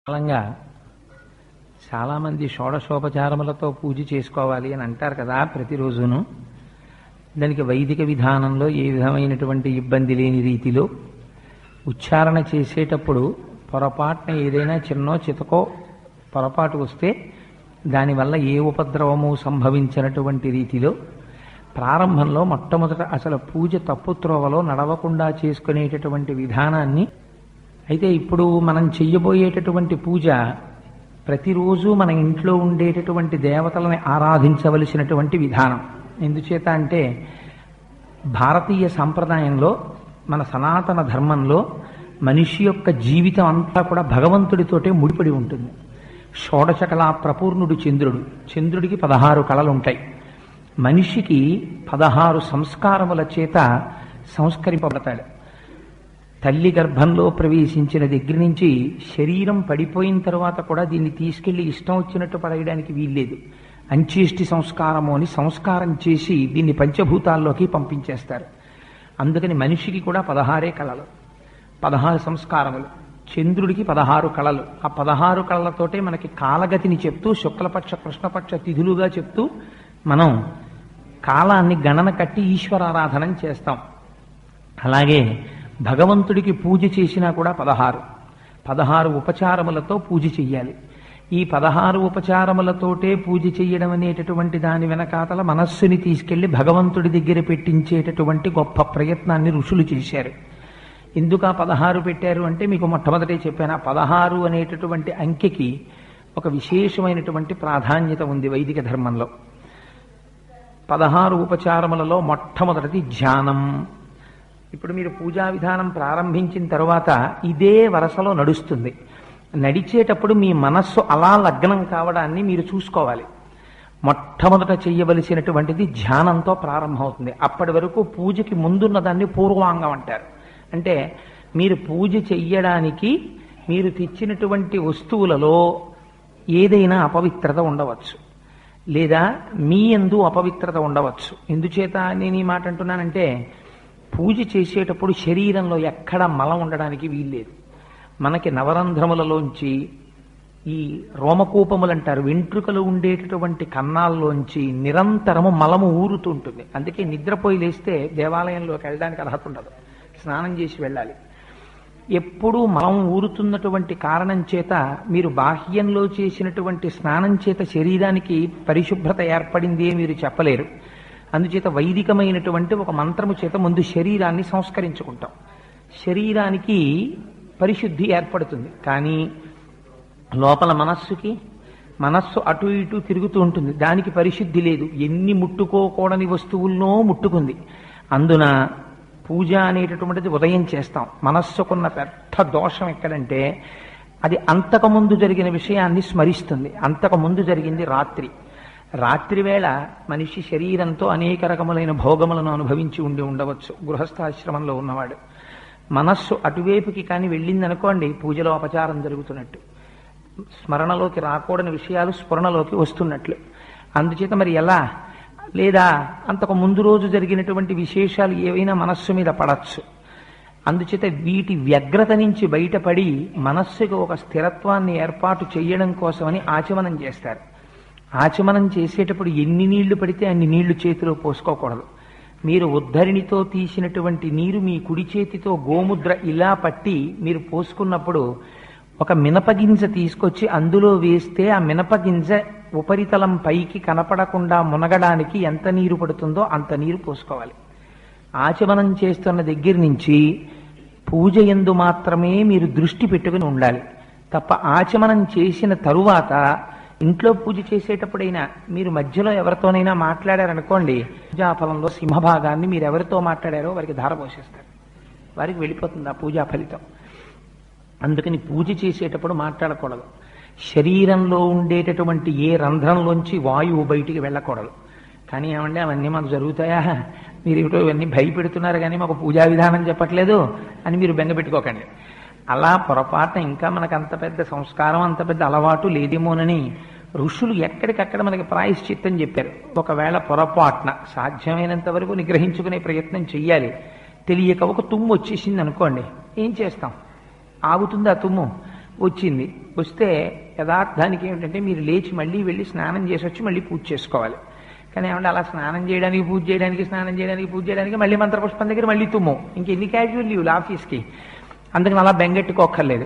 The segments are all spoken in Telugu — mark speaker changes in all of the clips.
Speaker 1: కాలంగా చాలామంది షోడశోపచారములతో పూజ చేసుకోవాలి అని అంటారు కదా ప్రతిరోజును. దానికి వైదిక విధానంలో ఏ విధమైనటువంటి ఇబ్బంది లేని రీతిలో ఉచ్చారణ చేసేటప్పుడు పొరపాటున ఏదైనా చిన్నో చితకో పొరపాటు వస్తే దానివల్ల ఏ ఉపద్రవము సంభవించినటువంటి రీతిలో ప్రారంభంలో మొట్టమొదట అసలు పూజ తప్పుత్రోవలో నడవకుండా చేసుకునేటటువంటి విధానాన్ని, అయితే ఇప్పుడు మనం చెయ్యబోయేటటువంటి పూజ ప్రతిరోజు మన ఇంట్లో ఉండేటటువంటి దేవతలని ఆరాధించవలసినటువంటి విధానం. ఎందుచేత అంటే భారతీయ సంప్రదాయంలో, మన సనాతన ధర్మంలో మనిషి యొక్క జీవితం అంతా కూడా భగవంతుడితోటే ముడిపడి ఉంటుంది. షోడశ కళా ప్రపూర్ణుడు చంద్రుడు. చంద్రుడికి 16 కళలు ఉంటాయి. మనిషికి 16 సంస్కారముల చేత సంస్కరింపబడతాడు. తల్లి గర్భంలో ప్రవేశించిన దగ్గర నుంచి శరీరం పడిపోయిన తర్వాత కూడా దీన్ని తీసుకెళ్లి ఇష్టం వచ్చినట్టు పడేయడానికి వీల్లేదు. అంచేష్టి సంస్కారము అని సంస్కారం చేసి దీన్ని పంచభూతాల్లోకి పంపించేస్తారు. అందుకని మనిషికి కూడా 16 కళలు, 16 సంస్కారములు. చంద్రుడికి 16 కళలు. ఆ 16 కళలతోటే మనకి కాలగతిని చెప్తూ శుక్లపక్ష కృష్ణపక్ష తిథులుగా చెప్తూ మనం కాలాన్ని గణన కట్టి ఈశ్వరారాధనం చేస్తాం. అలాగే భగవంతుడికి పూజ చేసినా కూడా 16 ఉపచారములతో పూజ చెయ్యాలి. ఈ 16 ఉపచారములతోటే పూజ చెయ్యడం అనేటటువంటి దాని వెనకాతల మనస్సుని తీసుకెళ్లి భగవంతుడి దగ్గర పెట్టించేటటువంటి గొప్ప ప్రయత్నాన్ని ఋషులు చేశారు. ఎందుకు ఆ 16 పెట్టారు అంటే మీకు మొట్టమొదటే చెప్పాను. ఆ 16 అనేటటువంటి అంకెకి ఒక విశేషమైనటువంటి ప్రాధాన్యత ఉంది వైదిక ధర్మంలో. 16 ఉపచారములలో మొట్టమొదటిది ధ్యానం. ఇప్పుడు మీరు పూజా విధానం ప్రారంభించిన తర్వాత ఇదే వరసలో నడుస్తుంది. నడిచేటప్పుడు మీ మనస్సు అలా లగ్నం కావడాన్ని మీరు చూసుకోవాలి. మొట్టమొదట చెయ్యవలసినటువంటిది ధ్యానంతో ప్రారంభమవుతుంది. అప్పటి వరకు పూజకి ముందున్న దాన్ని పూర్వాంగం అంటారు. అంటే మీరు పూజ చెయ్యడానికి మీరు తెచ్చినటువంటి వస్తువులలో ఏదైనా అపవిత్రత ఉండవచ్చు, లేదా మీ యందు అపవిత్రత ఉండవచ్చు. ఎందుచేత నేను ఈ మాట అంటున్నానంటే, పూజ చేసేటప్పుడు శరీరంలో ఎక్కడ మలం ఉండడానికి వీల్లేదు. మనకి నవరంధ్రములలోంచి, ఈ రోమకూపములు అంటారు, వెంట్రుకలు ఉండేటటువంటి కన్నాల్లోంచి నిరంతరము మలము ఊరుతుంటుంది. అందుకే నిద్రపోయి లేస్తే దేవాలయంలోకి వెళ్ళడానికి అర్హత ఉండదు, స్నానం చేసి వెళ్ళాలి. ఎప్పుడూ మలం ఊరుతున్నటువంటి కారణం చేత మీరు బాహ్యంలో చేసినటువంటి స్నానం చేత శరీరానికి పరిశుభ్రత ఏర్పడింది అని మీరు చెప్పలేరు. అందుచేత వైదికమైనటువంటి ఒక మంత్రము చేత ముందు శరీరాన్ని సంస్కరించుకుంటాం. శరీరానికి పరిశుద్ధి ఏర్పడుతుంది. కానీ లోపల మనస్సు అటు ఇటు తిరుగుతూ ఉంటుంది. దానికి పరిశుద్ధి లేదు. ఎన్ని ముట్టుకోకూడని వస్తువులనో ముట్టుకుంది. అందున పూజ అనేటటువంటిది ఉదయం చేస్తాం. మనస్సుకున్న పెద్ద దోషం ఎక్కడంటే, అది అంతకుముందు జరిగిన విషయాన్ని స్మరిస్తుంది. అంతకుముందు జరిగింది రాత్రి వేళ మనిషి శరీరంతో అనేక రకములైన భోగములను అనుభవించి ఉండవచ్చు గృహస్థాశ్రమంలో ఉన్నవాడు. మనస్సు అటువైపుకి కానీ వెళ్ళిందనుకోండి, పూజలో అపచారం జరుగుతున్నట్టు, స్మరణలోకి రాకూడని విషయాలు స్ఫురణలోకి వస్తున్నట్లు. అందుచేత మరి ఎలా? లేదా అంతకు ముందు రోజు జరిగినటువంటి విశేషాలు ఏవైనా మనస్సు మీద పడచ్చు. అందుచేత వీటి వ్యగ్రత నుంచి బయటపడి మనస్సుకు ఒక స్థిరత్వాన్ని ఏర్పాటు చేయడం కోసమని ఆచమనం చేస్తారు. ఆచమనం చేసేటప్పుడు ఎన్ని నీళ్లు పడితే అన్ని నీళ్లు చేతిలో పోసుకోకూడదు. మీరు ఉద్ధరిణితో తీసినటువంటి నీరు మీ కుడి చేతితో గోముద్ర ఇలా పట్టి మీరు పోసుకున్నప్పుడు ఒక మినపగింజ తీసుకొచ్చి అందులో వేస్తే ఆ మినపగింజ ఉపరితలం పైకి కనపడకుండా మునగడానికి ఎంత నీరు పడుతుందో అంత నీరు పోసుకోవాలి. ఆచమనం చేస్తున్న దగ్గర నుంచి పూజ యందు మాత్రమే మీరు దృష్టి పెట్టుకుని ఉండాలి తప్ప, ఆచమనం చేసిన తరువాత ఇంట్లో పూజ చేసేటప్పుడైనా మీరు మధ్యలో ఎవరితోనైనా మాట్లాడారనుకోండి, పూజాఫలంలో సింహభాగాన్ని మీరు ఎవరితో మాట్లాడారో వారికి ధార పోసేస్తారు. వారికి వెళ్ళిపోతుంది ఆ పూజా ఫలితం. అందుకని పూజ చేసేటప్పుడు మాట్లాడకూడదు. శరీరంలో ఉండేటటువంటి ఏ రంధ్రంలోంచి వాయువు బయటికి వెళ్ళకూడదు. కానీ ఏమంటే అవన్నీ మాకు జరుగుతాయా, మీరు ఏమిటో ఇవన్నీ భయపెడుతున్నారు కానీ మాకు పూజా విధానం చెప్పట్లేదు అని మీరు బెంగపెట్టుకోకండి. అలా పొరపాటున ఇంకా మనకు అంత పెద్ద సంస్కారం, అంత పెద్ద అలవాటు లేదేమోనని ఋషులు ఎక్కడికక్కడ మనకి ప్రాయశ్చిత్తం చెప్పారు. ఒకవేళ పొరపాటున సాధ్యమైనంత వరకు నిగ్రహించుకునే ప్రయత్నం చెయ్యాలి. తెలియక ఒక తుమ్ము వచ్చేసింది అనుకోండి, ఏం చేస్తాం? ఆగుతుంది ఆ తుమ్ము? వచ్చింది, వస్తే యథార్థానికి ఏమిటంటే మీరు లేచి మళ్ళీ వెళ్ళి స్నానం చేసి వచ్చి మళ్ళీ పూజ చేసుకోవాలి. కానీ ఏమంటే అలా స్నానం చేయడానికి పూజ చేయడానికి మళ్ళీ మంత్రపుష్పం దగ్గర మళ్ళీ తుమ్ము, ఇంకెన్ని క్యాజువల్ లీవ్లు ఆఫీస్కి. అందుకని అలా బెంగెట్టుకోక్కర్లేదు.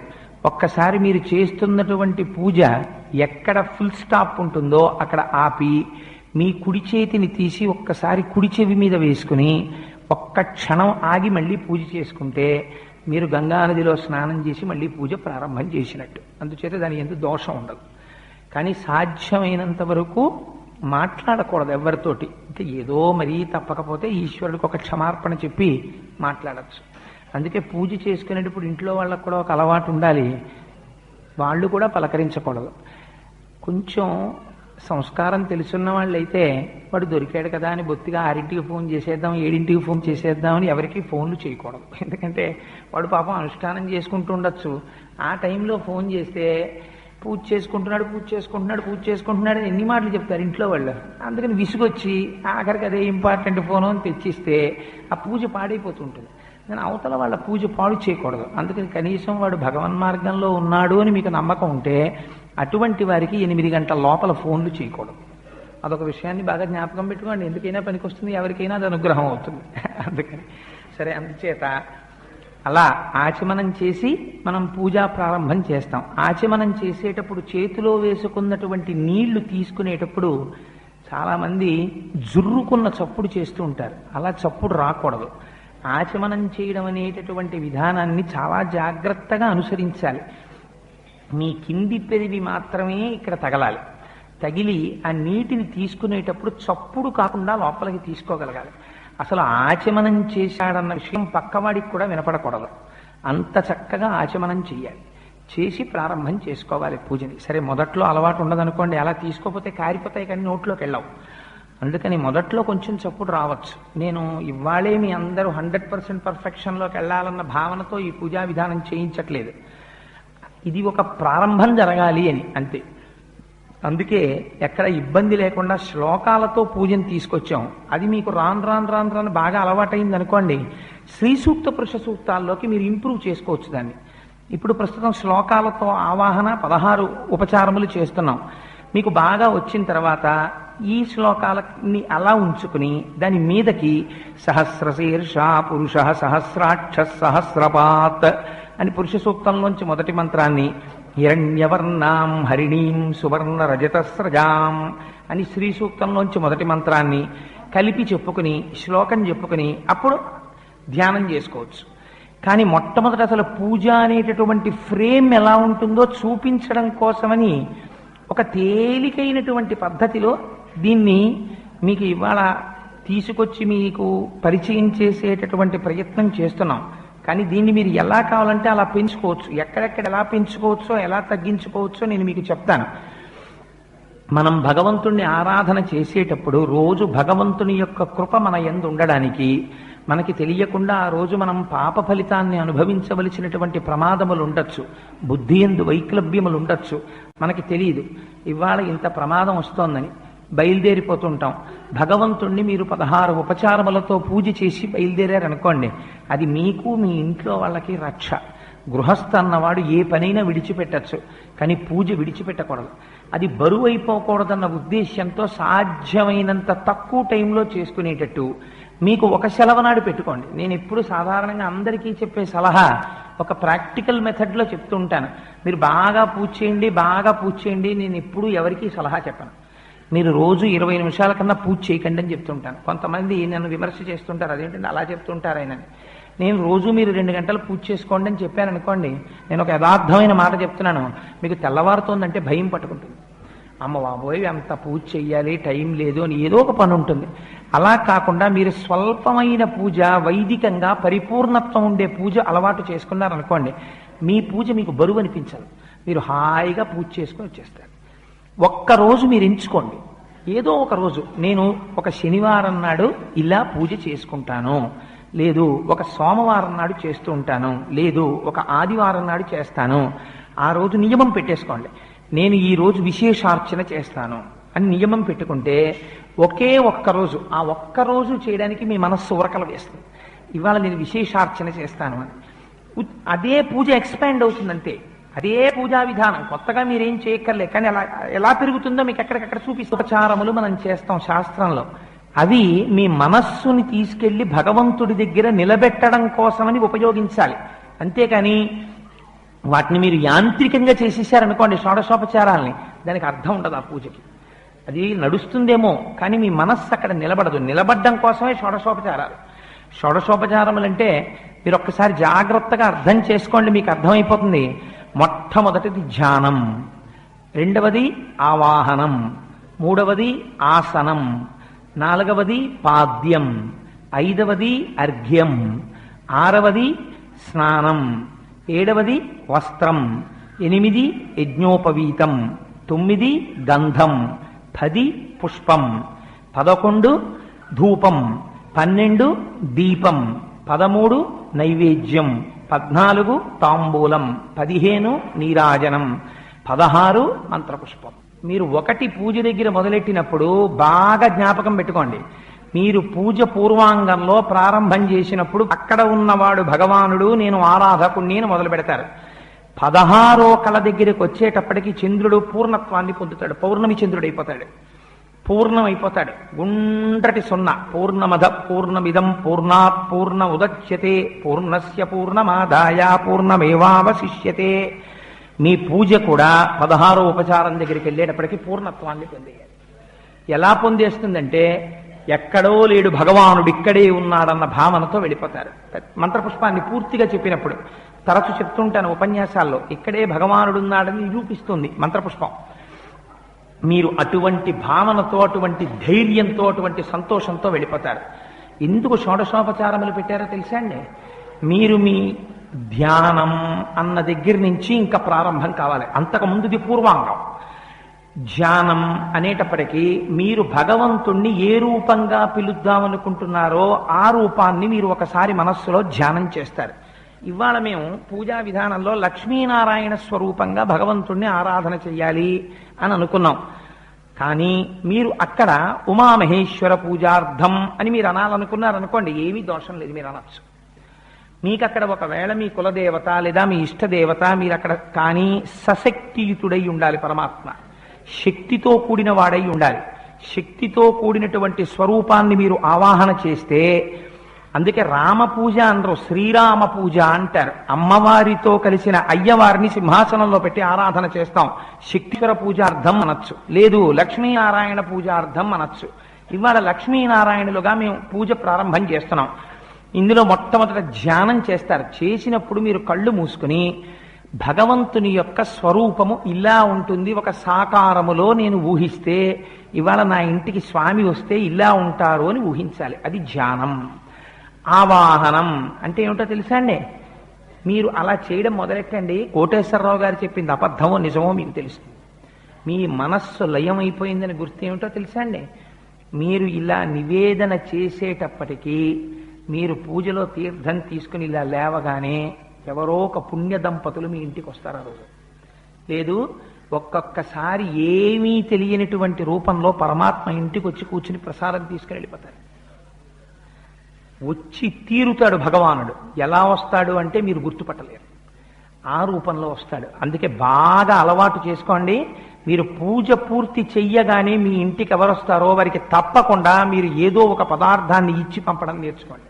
Speaker 1: ఒక్కసారి మీరు చేస్తున్నటువంటి పూజ ఎక్కడ ఫుల్ స్టాప్ ఉంటుందో అక్కడ ఆపి మీ కుడి చేతిని తీసి ఒక్కసారి కుడి చెవి మీద వేసుకుని ఒక్క క్షణం ఆగి మళ్ళీ పూజ చేసుకుంటే మీరు గంగానదిలో స్నానం చేసి మళ్ళీ పూజ ప్రారంభం చేసినట్టు. అందుచేత దాని ఎందుకు దోషం ఉండదు. కానీ సాధ్యమైనంత వరకు మాట్లాడకూడదు ఎవరితోటి. అంటే ఏదో మరీ తప్పకపోతే ఈశ్వరుడికి ఒక క్షమార్పణ చెప్పి మాట్లాడచ్చు. అందుకే పూజ చేసుకునేటప్పుడు ఇంట్లో వాళ్ళకు కూడా ఒక అలవాటు ఉండాలి, వాళ్ళు కూడా పలకరించకూడదు. కొంచెం సంస్కారం తెలుసున్న వాళ్ళైతే వాడు దొరికాడు కదా అని బొత్తిగా 6ంటికి ఫోన్ చేసేద్దాం 7ంటికి ఫోన్ చేసేద్దామని ఎవరికి ఫోన్లు చేయకూడదు. ఎందుకంటే వాడు పాపం అనుష్ఠానం చేసుకుంటూ ఉండొచ్చు. ఆ టైంలో ఫోన్ చేస్తే పూజ చేసుకుంటున్నాడు ఎన్ని మాటలు చెప్తారు ఇంట్లో వాళ్ళు. అందుకని విసుగొచ్చి ఆఖరికి అదే ఇంపార్టెంట్ ఫోను అని తెచ్చిస్తే ఆ పూజ పాడైపోతుంటుంది. నేను అవతల వాళ్ళ పూజ పాడు చేయకూడదు. అందుకని కనీసం వాడు భగవన్మార్గంలో ఉన్నాడు అని మీకు నమ్మకం ఉంటే అటువంటి వారికి 8 గంటల లోపల ఫోన్లు చేయకూడదు. అదొక విషయాన్ని బాగా జ్ఞాపకం పెట్టుకోండి. ఎందుకైనా పనికొస్తుంది, ఎవరికైనా అది అనుగ్రహం అవుతుంది. అందుకని సరే, అందుచేత అలా ఆచమనం చేసి మనం పూజా ప్రారంభం చేస్తాం. ఆచమనం చేసేటప్పుడు చేతిలో వేసుకున్నటువంటి నీళ్లు తీసుకునేటప్పుడు చాలామంది జుర్రుకున్న చప్పుడు చేస్తూ ఉంటారు. అలా చప్పుడు రాకూడదు. ఆచమనం చేయడం అనేటటువంటి విధానాన్ని చాలా జాగ్రత్తగా అనుసరించాలి. మీ కింది పెదవి మాత్రమే ఇక్కడ తగలాలి. తగిలి ఆ నీటిని తీసుకునేటప్పుడు చప్పుడు కాకుండా లోపలికి తీసుకోగలగాలి. అసలు ఆచమనం చేశాడన్న విషయం పక్కవాడికి కూడా వినపడకూడదు. అంత చక్కగా ఆచమనం చెయ్యాలి. చేసి ప్రారంభం చేసుకోవాలి పూజని. సరే, మొదట్లో అలవాటు ఉండదనుకోండి, అలా తీసుకోకపోతే కారిపోతాయి కానీ నోట్లోకి వెళ్ళవు. అందుకని మొదట్లో కొంచెం చప్పుడు రావచ్చు. నేను ఇవాళే మీ అందరూ 100% పర్ఫెక్షన్లోకి వెళ్ళాలన్న భావనతో ఈ పూజా విధానం చేయించట్లేదు. ఇది ఒక ప్రారంభం జరగాలి అని అంతే. అందుకే ఎక్కడ ఇబ్బంది లేకుండా శ్లోకాలతో పూజను తీసుకొచ్చాం. అది మీకు రాను బాగా అలవాటైంది అనుకోండి, శ్రీ సూక్త పురుష సూక్తాల్లోకి మీరు ఇంప్రూవ్ చేసుకోవచ్చు దాన్ని. ఇప్పుడు ప్రస్తుతం శ్లోకాలతో ఆవాహన 16 ఉపచారములు చేస్తున్నాం. మీకు బాగా వచ్చిన తర్వాత ఈ శ్లోకాలని అలా ఉంచుకుని దాని మీదకి సహస్రశీర్ష పురుష సహస్రాక్ష సహస్రపాత్ అని పురుష సూక్తంలోంచి మొదటి మంత్రాన్ని, హిరణ్యవర్ణాం హరిణీం సువర్ణ రజతస్రజాం అని శ్రీ సూక్తంలోంచి మొదటి మంత్రాన్ని కలిపి చెప్పుకుని శ్లోకం చెప్పుకుని అప్పుడు ధ్యానం చేసుకోవచ్చు. కానీ మొట్టమొదట అసలు పూజ అనేటటువంటి ఫ్రేమ్ ఎలా ఉంటుందో చూపించడం కోసమని ఒక తేలికైనటువంటి పద్ధతిలో దీన్ని మీకు ఇవాళ తీసుకొచ్చి మీకు పరిచయం చేసేటటువంటి ప్రయత్నం చేస్తున్నాం. కానీ దీన్ని మీరు ఎలా కావాలంటే అలా పెంచుకోవచ్చు. ఎక్కడెక్కడ ఎలా పెంచుకోవచ్చో ఎలా తగ్గించుకోవచ్చో నేను మీకు చెప్తాను. మనం భగవంతుణ్ణి ఆరాధన చేసేటప్పుడు రోజు భగవంతుని యొక్క కృప మన యందు ఉండడానికి మనకి తెలియకుండా ఆ రోజు మనం పాప ఫలితాన్ని అనుభవించవలసినటువంటి ప్రమాదములు ఉండొచ్చు, బుద్ధి యందు వైక్లభ్యములు ఉండొచ్చు. మనకి తెలియదు ఇవాళ ఇంత ప్రమాదం వస్తోందని బయలుదేరిపోతుంటాం. భగవంతుణ్ణి మీరు 16 ఉపచారములతో పూజ చేసి బయలుదేరారనుకోండి, అది మీకు మీ ఇంట్లో వాళ్ళకి రక్ష. గృహస్థ అన్నవాడు ఏ పనైనా విడిచిపెట్టచ్చు, కానీ పూజ విడిచిపెట్టకూడదు. అది బరువు అయిపోకూడదన్న ఉద్దేశ్యంతో సాధ్యమైనంత తక్కువ టైంలో చేసుకునేటట్టు మీకు ఒక సెలవునాడు పెట్టుకోండి. నేను ఎప్పుడు సాధారణంగా అందరికీ చెప్పే సలహా ఒక ప్రాక్టికల్ మెథడ్లో చెప్తూ ఉంటాను. మీరు బాగా పూజ చేయండి. నేను ఎప్పుడు ఎవరికీ సలహా చెప్పను. మీరు రోజు 20 నిమిషాల కన్నా పూజ చేయకండి అని చెప్తుంటాను. కొంతమంది నన్ను విమర్శ చేస్తుంటారు, అదేంటంటే అలా చెప్తుంటారు ఆయనని. నేను రోజు మీరు 2 గంటలు పూజ చేసుకోండి అని చెప్పాను అనుకోండి, నేను ఒక యథార్థమైన మాట చెప్తున్నాను, మీకు తెల్లవారుతోందంటే భయం పట్టుకుంటుంది. అమ్మ బాబోయ్ అంత పూజ చెయ్యాలి, టైం లేదు అని ఏదో ఒక పని ఉంటుంది. అలా కాకుండా మీరు స్వల్పమైన పూజ, వైదికంగా పరిపూర్ణత్వం ఉండే పూజ అలవాటు చేసుకున్నారనుకోండి, మీ పూజ మీకు బరువు అనిపించదు. మీరు హాయిగా పూజ చేసుకొని వచ్చేస్తారు. ఒక్కరోజు మీరు ఎంచుకోండి, ఏదో ఒక రోజు నేను ఒక శనివారం నాడు ఇలా పూజ చేసుకుంటాను, లేదు ఒక సోమవారం నాడు చేస్తూ ఉంటాను, లేదు ఒక ఆదివారం నాడు చేస్తాను. ఆ రోజు నియమం పెట్టేసుకోండి, నేను ఈ రోజు విశేషార్చన చేస్తాను అని నియమం పెట్టుకుంటే ఒకే ఒక్కరోజు, ఆ ఒక్కరోజు చేయడానికి మీ మనస్సు ఉరకలు వేస్తుంది. ఇవాళ నేను విశేషార్చన చేస్తాను అని అదే పూజ ఎక్స్పాండ్ అవుతుందంటే అదే పూజా విధానం, కొత్తగా మీరేం చేయక్కర్లే. కానీ అలా ఎలా పెరుగుతుందో మీకు ఎక్కడికక్కడ చూపిస్తూ ఉపచారములు మనం చేస్తాం శాస్త్రంలో. అవి మీ మనస్సుని తీసుకెళ్లి భగవంతుడి దగ్గర నిలబెట్టడం కోసమని ఉపయోగించాలి. అంతేకాని వాటిని మీరు యాంత్రికంగా చేసేసారనుకోండి షోడశోపచారాలని, దానికి అర్థం ఉండదు ఆ పూజకి. అది నడుస్తుందేమో కానీ మీ మనస్సు అక్కడ నిలబడదు. నిలబడ్డం కోసమే షోడశోపచారాలు. షోడశోపచారములు అంటే మీరు ఒక్కసారి జాగ్రత్తగా అర్థం చేసుకోండి, మీకు అర్థమైపోతుంది. మొట్టమొదటిది ధ్యానం, రెండవది ఆవాహనం, మూడవది ఆసనం, నాలుగవది పాద్యం, ఐదవది అర్ఘ్యం, ఆరవది స్నానం, ఏడవది వస్త్రం, 8 యజ్ఞోపవీతం, 9 గంధం, 10 పుష్పం, 11 ధూపం, 12 దీపం, 13 నైవేద్యం, 14 తాంబూలం, 15 నీరాజనం, 16 మంత్రపుష్పం. మీరు ఒకటి పూజ దగ్గర మొదలెట్టినప్పుడు బాగా జ్ఞాపకం పెట్టుకోండి. మీరు పూజ పూర్వాంగంలో ప్రారంభం చేసినప్పుడు అక్కడ ఉన్నవాడు భగవానుడు, నేను ఆరాధకుణ్ణి అని మొదలు పెడతారు. 16వ కళ దగ్గరికి వచ్చేటప్పటికి చంద్రుడు పూర్ణత్వాన్ని పొందుతాడు, పౌర్ణమి చంద్రుడు అయిపోతాడు, పూర్ణమైపోతాడు. గుండ్రటి సున్నా, పూర్ణమద పూర్ణమిదం పూర్ణాత్ పూర్ణ ఉదచ్యతే పూర్ణస్య పూర్ణమాదాయ పూర్ణమేవావశిష్యతే. మీ పూజ కూడా 16వ ఉపచారం దగ్గరికి వెళ్ళేటప్పటికి పూర్ణత్వాన్ని పొందేయాలి. ఎలా పొందేస్తుందంటే ఎక్కడో లేడు భగవానుడు ఇక్కడే ఉన్నాడన్న భావనతో వెళ్ళిపోతారు. మంత్రపుష్పాన్ని పూర్తిగా చెప్పినప్పుడు తరచు చెప్తుంటాను ఉపన్యాసాల్లో, ఇక్కడే భగవానుడు ఉన్నాడని నిరూపిస్తుంది మంత్రపుష్పం. మీరు అటువంటి భావనతో, అటువంటి ధైర్యంతో, అటువంటి సంతోషంతో వెళ్ళిపోతారు. ఎందుకు షోడశోపచారములు పెట్టారో తెలుసా అండి? మీరు మీ ధ్యానం అన్న దగ్గర నుంచి ఇంకా ప్రారంభం కావాలి. అంతకు ముందుది పూర్వాంగం. ధ్యానం అనేటప్పటికీ మీరు భగవంతుణ్ణి ఏ రూపంగా పిలుద్దామనుకుంటున్నారో ఆ రూపాన్ని మీరు ఒకసారి మనస్సులో ధ్యానం చేస్తారు. ఇవాళ మేము పూజా విధానంలో లక్ష్మీనారాయణ స్వరూపంగా భగవంతుణ్ణి ఆరాధన చెయ్యాలి అని అనుకున్నాం. కానీ మీరు అక్కడ ఉమామహేశ్వర పూజార్థం అని మీరు అనాలనుకున్నారనుకోండి, ఏమీ దోషం లేదు, మీరు అనొచ్చు. మీకు అక్కడ ఒకవేళ మీ కులదేవత లేదా మీ ఇష్టదేవత మీరు అక్కడ కానీ సశక్తియుతుడై ఉండాలి. పరమాత్మ శక్తితో కూడిన వాడై ఉండాలి. శక్తితో కూడినటువంటి స్వరూపాన్ని మీరు ఆవాహన చేస్తే, అందుకే రామ పూజ అనరు, శ్రీరామ పూజ అంటారు. అమ్మవారితో కలిసిన అయ్యవారిని సింహాసనంలో పెట్టి ఆరాధన చేస్తాం. శక్తికర పూజార్థం అనొచ్చు, లేదు లక్ష్మీనారాయణ పూజార్థం అనొచ్చు. ఇవాళ లక్ష్మీనారాయణులుగా మేము పూజ ప్రారంభం చేస్తున్నాం. ఇందులో మొట్టమొదట ధ్యానం చేస్తారు. చేసినప్పుడు మీరు కళ్ళు మూసుకుని భగవంతుని యొక్క స్వరూపము ఇలా ఉంటుంది ఒక సాకారములో నేను ఊహిస్తే, ఇవాళ నా ఇంటికి స్వామి వస్తే ఇలా ఉంటారు అని ఊహించాలి. అది ధ్యానం. ఆవాహనం అంటే ఏమిటో తెలుసా అండి? మీరు అలా చేయడం మొదలెట్టండి, కోటేశ్వరరావు గారు చెప్పింది అబద్ధమో నిజమో మీకు తెలుస్తుంది. మీ మనస్సు లయం అయిపోయిందని గుర్తు ఏమిటో తెలుసా అండి? మీరు ఇలా నివేదన చేసేటప్పటికీ మీరు పూజలో తీర్థం తీసుకుని ఇలా లేవగానే ఎవరో ఒక పుణ్య దంపతులు మీ ఇంటికి వస్తారు ఆ రోజు. లేదు ఒక్కొక్కసారి ఏమీ తెలియనటువంటి రూపంలో పరమాత్మ ఇంటికి వచ్చి కూర్చుని ప్రసాదం తీసుకుని వెళ్ళిపోతారు. వచ్చి తీరుతాడు భగవానుడు. ఎలా వస్తాడు అంటే మీరు గుర్తుపట్టలేరు, ఆ రూపంలో వస్తాడు. అందుకే బాగా అలవాటు చేసుకోండి. మీరు పూజ పూర్తి చెయ్యగానే మీ ఇంటికి ఎవరు వస్తారో వారికి తప్పకుండా మీరు ఏదో ఒక పదార్థాన్ని ఇచ్చి పంపడం నేర్చుకోండి.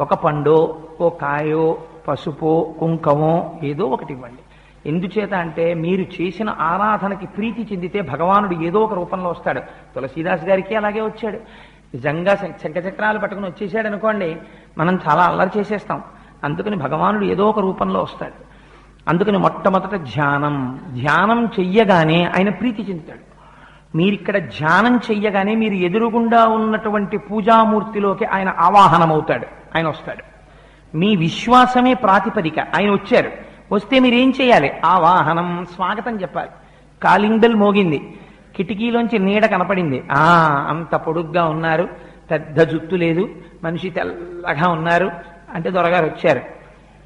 Speaker 1: ఒక పండో, ఓ కాయో, పసుపో, కుంకమో ఏదో ఒకటి ఇవ్వండి. ఎందుచేత అంటే మీరు చేసిన ఆరాధనకి ప్రీతి చెందితే భగవానుడు ఏదో ఒక రూపంలో వస్తాడు. తులసీదాస్ గారికి అలాగే వచ్చాడు. నిజంగా శంఖచక్రాలు పట్టుకుని వచ్చేసాడు అనుకోండి, మనం చాలా అల్లరి చేసేస్తాం. అందుకని భగవానుడు ఏదో ఒక రూపంలో వస్తాడు. అందుకని మొట్టమొదట ధ్యానం చెయ్యగానే ఆయన ప్రీతి చెందుతాడు. మీరిక్కడ ధ్యానం చెయ్యగానే మీరు ఎదురుగుండా ఉన్నటువంటి పూజామూర్తిలోకి ఆయన ఆవాహనమవుతాడు, ఆయన వస్తాడు. మీ విశ్వాసమే ప్రాతిపదిక. ఆయన వచ్చారు, వస్తే మీరేం చేయాలి? ఆవాహనం, స్వాగతం చెప్పాలి. కాలింగ్ బెల్ మోగింది, కిటికీలోంచి నీడ కనపడింది. అంత పొడుగ్గా ఉన్నారు, పెద్ద జుత్తు లేదు, మనిషి తెల్లగా ఉన్నారు అంటే దొరగారు వచ్చారు.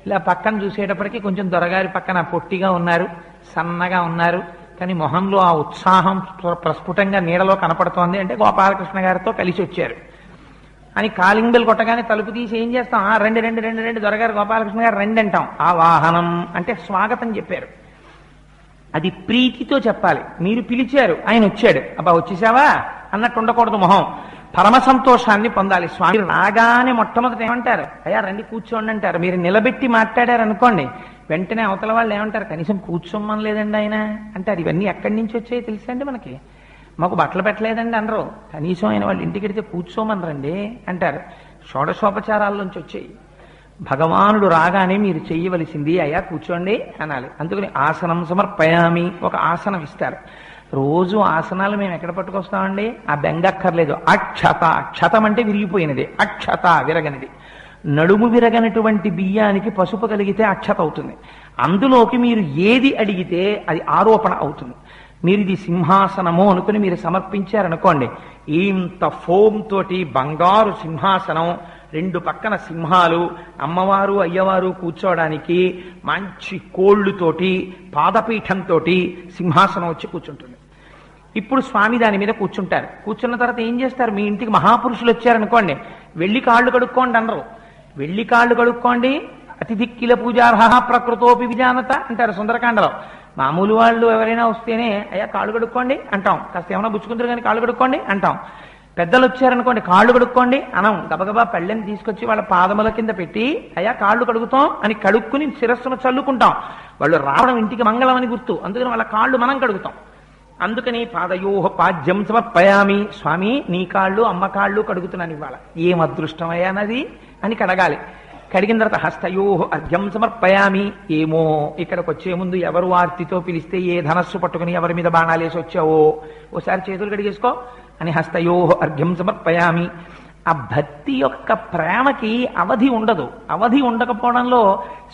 Speaker 1: ఇలా పక్కన చూసేటప్పటికి కొంచెం దొరగారి పక్కన పొట్టిగా ఉన్నారు, సన్నగా ఉన్నారు, కానీ మొహంలో ఆ ఉత్సాహం ప్రస్ఫుటంగా నీడలో కనపడుతోంది అంటే గోపాలకృష్ణ గారితో కలిసి వచ్చారు అని కాలింగ్ బెల్ కొట్టగానే తలుపు తీసి ఏం చేస్తాం? రండి రండి రండి రండి, దొరగారు గోపాలకృష్ణ గారు రండి అంటాం. ఆ వాహనం అంటే స్వాగతం చెప్పారు. అది ప్రీతితో చెప్పాలి. మీరు పిలిచారు, ఆయన వచ్చాడు, అబ్బా వచ్చేసావా అన్నట్టు ఉండకూడదు మొహం. పరమ సంతోషాన్ని పొందాలి. స్వామి రాగానే మొట్టమొదటి ఏమంటారు? అయ్యా రండి కూర్చోండి అంటారు. మీరు నిలబెట్టి మాట్లాడారు అనుకోండి, వెంటనే అవతల వాళ్ళు ఏమంటారు? కనీసం కూర్చోమని లేదండి ఆయన అంటారు. ఇవన్నీ ఎక్కడి నుంచి వచ్చాయి తెలుసా అండి మనకి? మాకు బట్టలు పెట్టలేదండి అనరు. కనీసం ఆయన వాళ్ళు ఇంటికి వెడితే కూర్చోమనరండి అంటారు. షోడశోపచారాల్లోంచి వచ్చాయి. భగవానుడు రాగానే మీరు చెయ్యవలసింది అయ్యా కూర్చోండి అనాలి. అందుకని ఆసనం సమర్పయామి, ఒక ఆసనం ఇస్తారు. రోజు ఆసనాలు మేము ఎక్కడ పట్టుకొస్తామండి? ఆ బెంగక్కర్లేదు. అక్షత, క్షతం అంటే విరిగిపోయినది, అక్షత విరగనిది. నడుము విరగనటువంటి బియ్యానికి పసుపు కలిగితే అక్షత అవుతుంది. అందులోకి మీరు ఏది అడిగితే అది ఆరోపణ అవుతుంది. మీరు ఇది సింహాసనము అనుకుని మీరు సమర్పించారనుకోండి, ఇంత ఫోమ్ తోటి బంగారు సింహాసనం, రెండు పక్కన సింహాలు, అమ్మవారు అయ్యవారు కూర్చోవడానికి మంచి కోళ్ళుతోటి పాదపీఠంతో సింహాసనం వచ్చి కూర్చుంటుంది. ఇప్పుడు స్వామి దాని మీద కూర్చుంటారు. కూర్చున్న తర్వాత ఏం చేస్తారు? మీ ఇంటికి మహాపురుషులు వచ్చారనుకోండి, వెళ్ళి కాళ్ళు కడుక్కోండి అనరు. వెళ్ళి కాళ్ళు కడుక్కోండి, అతిథిక్కిల పూజార్హ ప్రకృతోపి విజానత అంటారు సుందరకాండలో. మామూలు వాళ్ళు ఎవరైనా వస్తేనే అయ్యా కాళ్ళు కడుక్కోండి అంటాం. కాస్త ఏమైనా బుచ్చుకుందరు కానీ కాళ్ళు కడుక్కోండి అంటాం. పెద్దలు వచ్చారనుకోండి కాళ్ళు కడుక్కోండి అనం. గబగబా పళ్ళెని తీసుకొచ్చి వాళ్ళ పాదముల కింద పెట్టి అయ్యా కాళ్ళు కడుగుతాం అని కడుక్కుని శిరస్సును చల్లుకుంటాం. వాళ్ళు రావడం ఇంటికి మంగళం అని గుర్తు. అందుకని వాళ్ళ కాళ్ళు మనం కడుగుతాం. అందుకని పాదయోహ పాద్యం సమర్పయామి, స్వామి నీ కాళ్ళు అమ్మ కాళ్ళు కడుగుతున్నాను ఇవాళ, ఏం అదృష్టమయ్యా నది అని కడగాలి. కడిగిన తర్వాత హస్తయోహ అర్ఘ్యం సమర్పయామి. ఏమో ఇక్కడికి వచ్చే ముందు ఎవరు ఆర్తితో పిలిస్తే ఏ ధనస్సు పట్టుకుని ఎవరి మీద బాణాలేసి వచ్చావో ఓసారి చేతులు కడిగేసుకో అని హస్తయోహ అర్ఘ్యం సమర్పయామి. ఆ భక్తి యొక్క ప్రేమకి అవధి ఉండదు. అవధి ఉండకపోవడంలో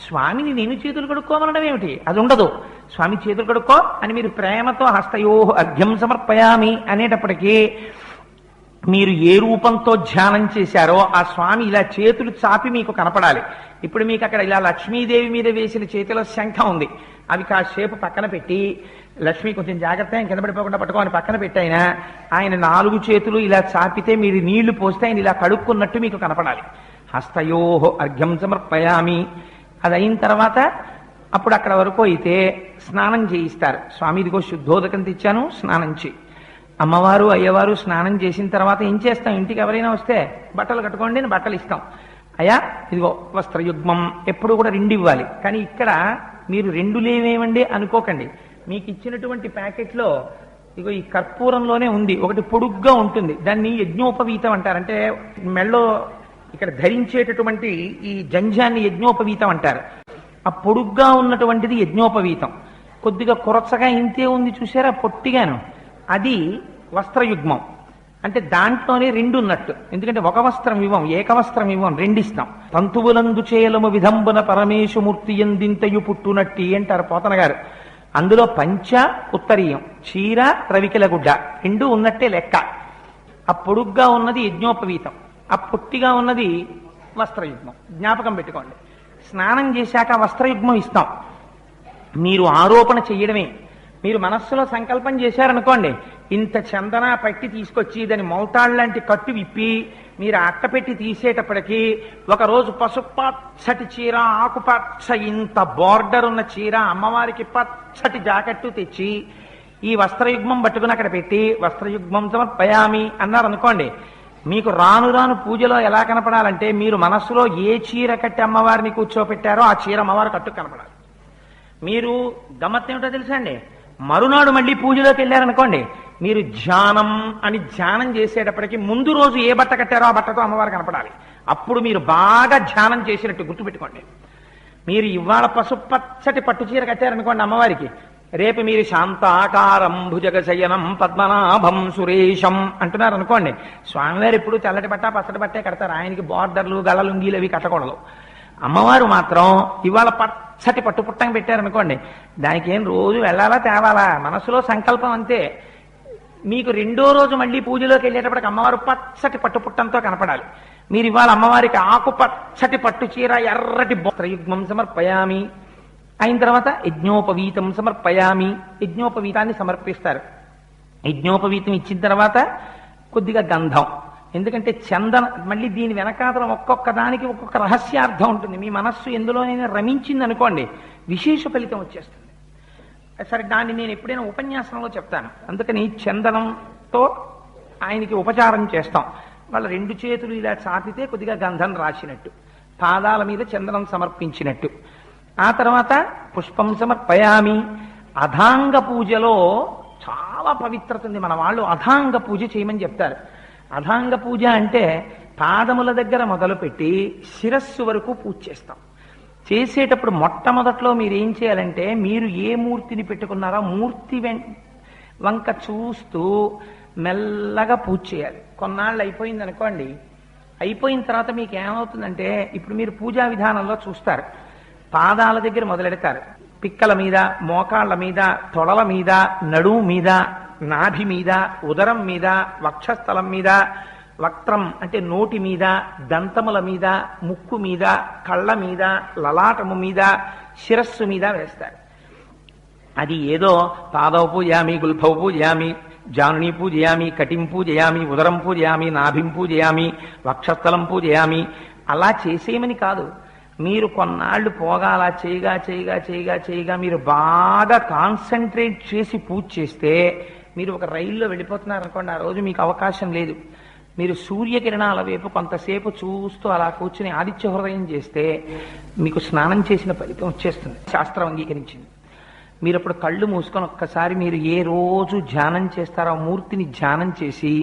Speaker 1: స్వామిని నేను చేతులు కడుక్కోమనడం ఏమిటి? అది ఉండదు. స్వామి చేతులు కడుక్కో అని మీరు ప్రేమతో హస్తయోహ అర్ఘ్యం సమర్పయామి అనేటప్పటికీ మీరు ఏ రూపంతో ధ్యానం చేశారో ఆ స్వామి ఇలా చేతులు చాపి మీకు కనపడాలి. ఇప్పుడు మీకు అక్కడ ఇలా లక్ష్మీదేవి మీద వేసిన చేతిలో శంఖం ఉంది, అవి కాసేపు పక్కన పెట్టి లక్ష్మి కొంచెం జాగ్రత్త ఆయన కింద పడిపోకుండా పట్టుకోని పక్కన పెట్టైనా ఆయన 4 చేతులు ఇలా చాపితే మీరు నీళ్లు పోస్తే ఆయన ఇలా కడుక్కున్నట్టు మీకు కనపడాలి. హస్తయోహ అర్ఘ్యం సమర్పయామి. అది అయిన తర్వాత అప్పుడు అక్కడ వరకు అయితే స్నానం చేయిస్తారు. స్వామి ఇదిగో శుద్ధోదకం తెచ్చాను స్నానం చేయి. అమ్మవారు అయ్యవారు స్నానం చేసిన తర్వాత ఏం చేస్తాం? ఇంటికి ఎవరైనా వస్తే బట్టలు కట్టుకోండి అని బట్టలు ఇస్తాం. అయ్యా ఇదిగో వస్త్రయుగ్మం, ఎప్పుడు కూడా 2 ఇవ్వాలి. కానీ ఇక్కడ మీరు 2 లేవేమండి అనుకోకండి. మీకు ఇచ్చినటువంటి ప్యాకెట్లో ఇగో ఈ కర్పూరంలోనే ఉంది ఒకటి పొడుగ్గా ఉంటుంది, దాన్ని యజ్ఞోపవీతం అంటారు. అంటే మెళ్ళో ఇక్కడ ధరించేటటువంటి ఈ జంజాన్ని యజ్ఞోపవీతం అంటారు. ఆ పొడుగ్గా ఉన్నటువంటిది యజ్ఞోపవీతం. కొద్దిగా కొరచగా ఇంతే ఉంది చూసారా పొట్టిగాను, అది వస్త్రయుగ్మం. అంటే దాంట్లోనే 2 ఉన్నట్టు. ఎందుకంటే ఒక వస్త్రం ఇవ్వం, ఏకవస్త్రం ఇవ్వం, 2 ఇస్తాం. తంతువులందు చేయలము విధంబున పరమేశమూర్తి ఎందింతయు పుట్టునట్టి అంటారు పోతన గారు. అందులో పంచ ఉత్తరీయం, చీర రవికిల గుడ్డ 2 ఉన్నట్టే లెక్క. ఆ పొడుగ్గా ఉన్నది యజ్ఞోపవీతం, ఆ పొట్టిగా ఉన్నది వస్త్రయుగ్మం. జ్ఞాపకం పెట్టుకోండి. స్నానం చేశాక వస్త్రయుగ్మం ఇస్తాం. మీరు ఆరోపణ చెయ్యడమే. మీరు మనస్సులో సంకల్పం చేశారనుకోండి, ఇంత చందన పట్టి తీసుకొచ్చి దాని మౌతాళ్ళ లాంటి కట్టు విప్పి మీరు అట్టపెట్టి తీసేటప్పటికీ ఒకరోజు పసుపచ్చటి చీర, ఆకుపచ్చ ఇంత బార్డర్ ఉన్న చీర, అమ్మవారికి పచ్చటి జాకెట్టు తెచ్చి ఈ వస్త్రయుగ్మం పట్టుకుని అక్కడ పెట్టి వస్త్రయుగ్మం సమర్పయామి అన్నారనుకోండి, మీకు రాను రాను పూజలో ఎలా కనపడాలంటే మీరు మనస్సులో ఏ చీర కట్టి అమ్మవారిని కూర్చోపెట్టారో ఆ చీర అమ్మవారి కట్టు కనపడాలి. మీరు గమ్మత్తు ఏమిటో తెలుసా అండి? మరునాడు మళ్ళీ పూజలోకి వెళ్ళారనుకోండి, మీరు ధ్యానం అని ధ్యానం చేసేటప్పటికి ముందు రోజు ఏ బట్ట కట్టారో ఆ బట్టతో అమ్మవారు కనపడాలి. అప్పుడు మీరు బాగా ధ్యానం చేసినట్టు గుర్తుపెట్టుకోండి. మీరు ఇవాళ పసుపచ్చటి పట్టు చీర కట్టారనుకోండి అమ్మవారికి, రేపు మీరు శాంతాకారం భుజగ శయనం పద్మనాభం సురేశం అంటున్నారు అనుకోండి, స్వామివారు ఎప్పుడు తెల్లటి బట్ట పచ్చటి బట్టే కడతారు. ఆయనకి బార్డర్లు గలలుంగీలు అవి కట్టకూడదు. అమ్మవారు మాత్రం ఇవాళ పచ్చటి పట్టుపుట్టం పెట్టారనుకోండి, దానికి ఏం రోజు వెళ్ళాలా తేవాలా, మనసులో సంకల్పం అంతే. మీకు 2వ రోజు మళ్ళీ పూజలోకి వెళ్ళేటప్పటికి అమ్మవారు పచ్చటి పట్టుపుట్టంతో కనపడాలి. మీరు ఇవాళ అమ్మవారికి ఆకు పచ్చటి పట్టు చీర ఎర్రటి వస్త్రయుగ్మం సమర్పయామి అయిన తర్వాత యజ్ఞోపవీతం సమర్పయామి. యజ్ఞోపవీతాన్ని సమర్పిస్తారు. యజ్ఞోపవీతం ఇచ్చిన తర్వాత కొద్దిగా గంధం, ఎందుకంటే చందన మళ్ళీ దీని వెనకాతలం ఒక్కొక్క దానికి ఒక్కొక్క రహస్యార్థం ఉంటుంది. మీ మనస్సు ఎందులోనైనా రమించింది అనుకోండి, విశేష ఫలితం వచ్చేస్తుంది. సరే, దాన్ని నేను ఎప్పుడైనా ఉపన్యాసంలో చెప్తాను. అందుకని చందనంతో ఆయనకి ఉపచారం చేస్తాం. వాళ్ళ 2 చేతులు ఇలా చాపితే కొద్దిగా గంధం రాసినట్టు, పాదాల మీద చందనం సమర్పించినట్టు. ఆ తర్వాత పుష్పం సమర్పయామి. అధాంగ పూజలో చాలా పవిత్రత ఉంది. మన వాళ్ళు అధాంగ పూజ చేయమని చెప్తారు. అధాంగ పూజ అంటే పాదముల దగ్గర మొదలుపెట్టి శిరస్సు వరకు పూజ చేస్తాం. చేసేటప్పుడు మొట్టమొదట్లో మీరు ఏం చేయాలంటే, మీరు ఏ మూర్తిని పెట్టుకున్నారో మూర్తి వంక చూస్తూ మెల్లగా పూజ చేయాలి. కొన్నాళ్ళు అయిపోయింది అనుకోండి, అయిపోయిన తర్వాత మీకు ఏమవుతుందంటే, ఇప్పుడు మీరు పూజా విధానంలో చూస్తారు, పాదాల దగ్గర మొదలెడతారు, పిక్కల మీద, మోకాళ్ల మీద, తొడల మీద, నడుము మీద, నాభి మీద, ఉదరం మీద, వక్షస్థలం మీద, వక్త్రం అంటే నోటి మీద, దంతముల మీద, ముక్కు మీద, కళ్ళ మీద, లలాటము మీద, శిరస్సు మీద వేస్తారు. అది ఏదో పాదవ పూజయామి, గుల్భవ పూజయామి, జానుని పూజయామి, కటిం పూజయామి, ఉదరం పూజయామి, నాభిం పూజయామి, వక్షస్థలం పూజయామి అలా చేసేయమని కాదు. మీరు కొన్నాళ్ళు పోగా అలా చేయగా చేయగా చేయగా చేయగా మీరు బాగా కాన్సన్ట్రేట్ చేసి పూజ చేస్తే, మీరు ఒక రైల్లో వెళ్ళిపోతున్నారనుకోండి, ఆ రోజు మీకు అవకాశం లేదు. మీరు సూర్యకిరణాల వైపు కొంతసేపు చూస్తూ అలా కూర్చుని ఆదిత్య హృదయం చేస్తే మీకు స్నానం చేసిన ఫలితం వచ్చేస్తుంది, శాస్త్రం అంగీకరించింది. మీరు అప్పుడు కళ్ళు మూసుకొని ఒక్కసారి మీరు ఏ రోజు ధ్యానం చేస్తారో మూర్తిని ధ్యానం చేసి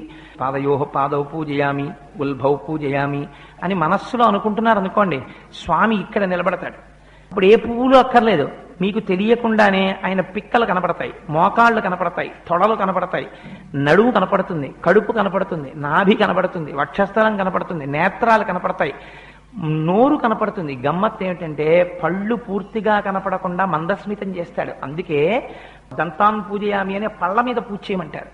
Speaker 1: పాదయోహ పాదవ పూజయామి, ఉల్భవ పూజయామి అని మనస్సులో అనుకుంటున్నారు అనుకోండి, స్వామి ఇక్కడ నిలబడతాడు. ఇప్పుడు ఏ పువ్వులు అక్కర్లేదు, మీకు తెలియకుండానే ఆయన పిక్కలు కనపడతాయి, మోకాళ్ళు కనపడతాయి, తొడలు కనపడతాయి, నడుము కనపడుతుంది, కడుపు కనపడుతుంది, నాభి కనపడుతుంది, వక్షస్థలం కనపడుతుంది, నేత్రాలు కనపడతాయి, నోరు కనపడుతుంది. గమ్మత్ ఏమిటంటే పళ్ళు పూర్తిగా కనపడకుండా మందస్మితం చేస్తాడు. అందుకే దంతాన్ పూజయామి అనే పళ్ళ మీద పూజ చేయమంటారు.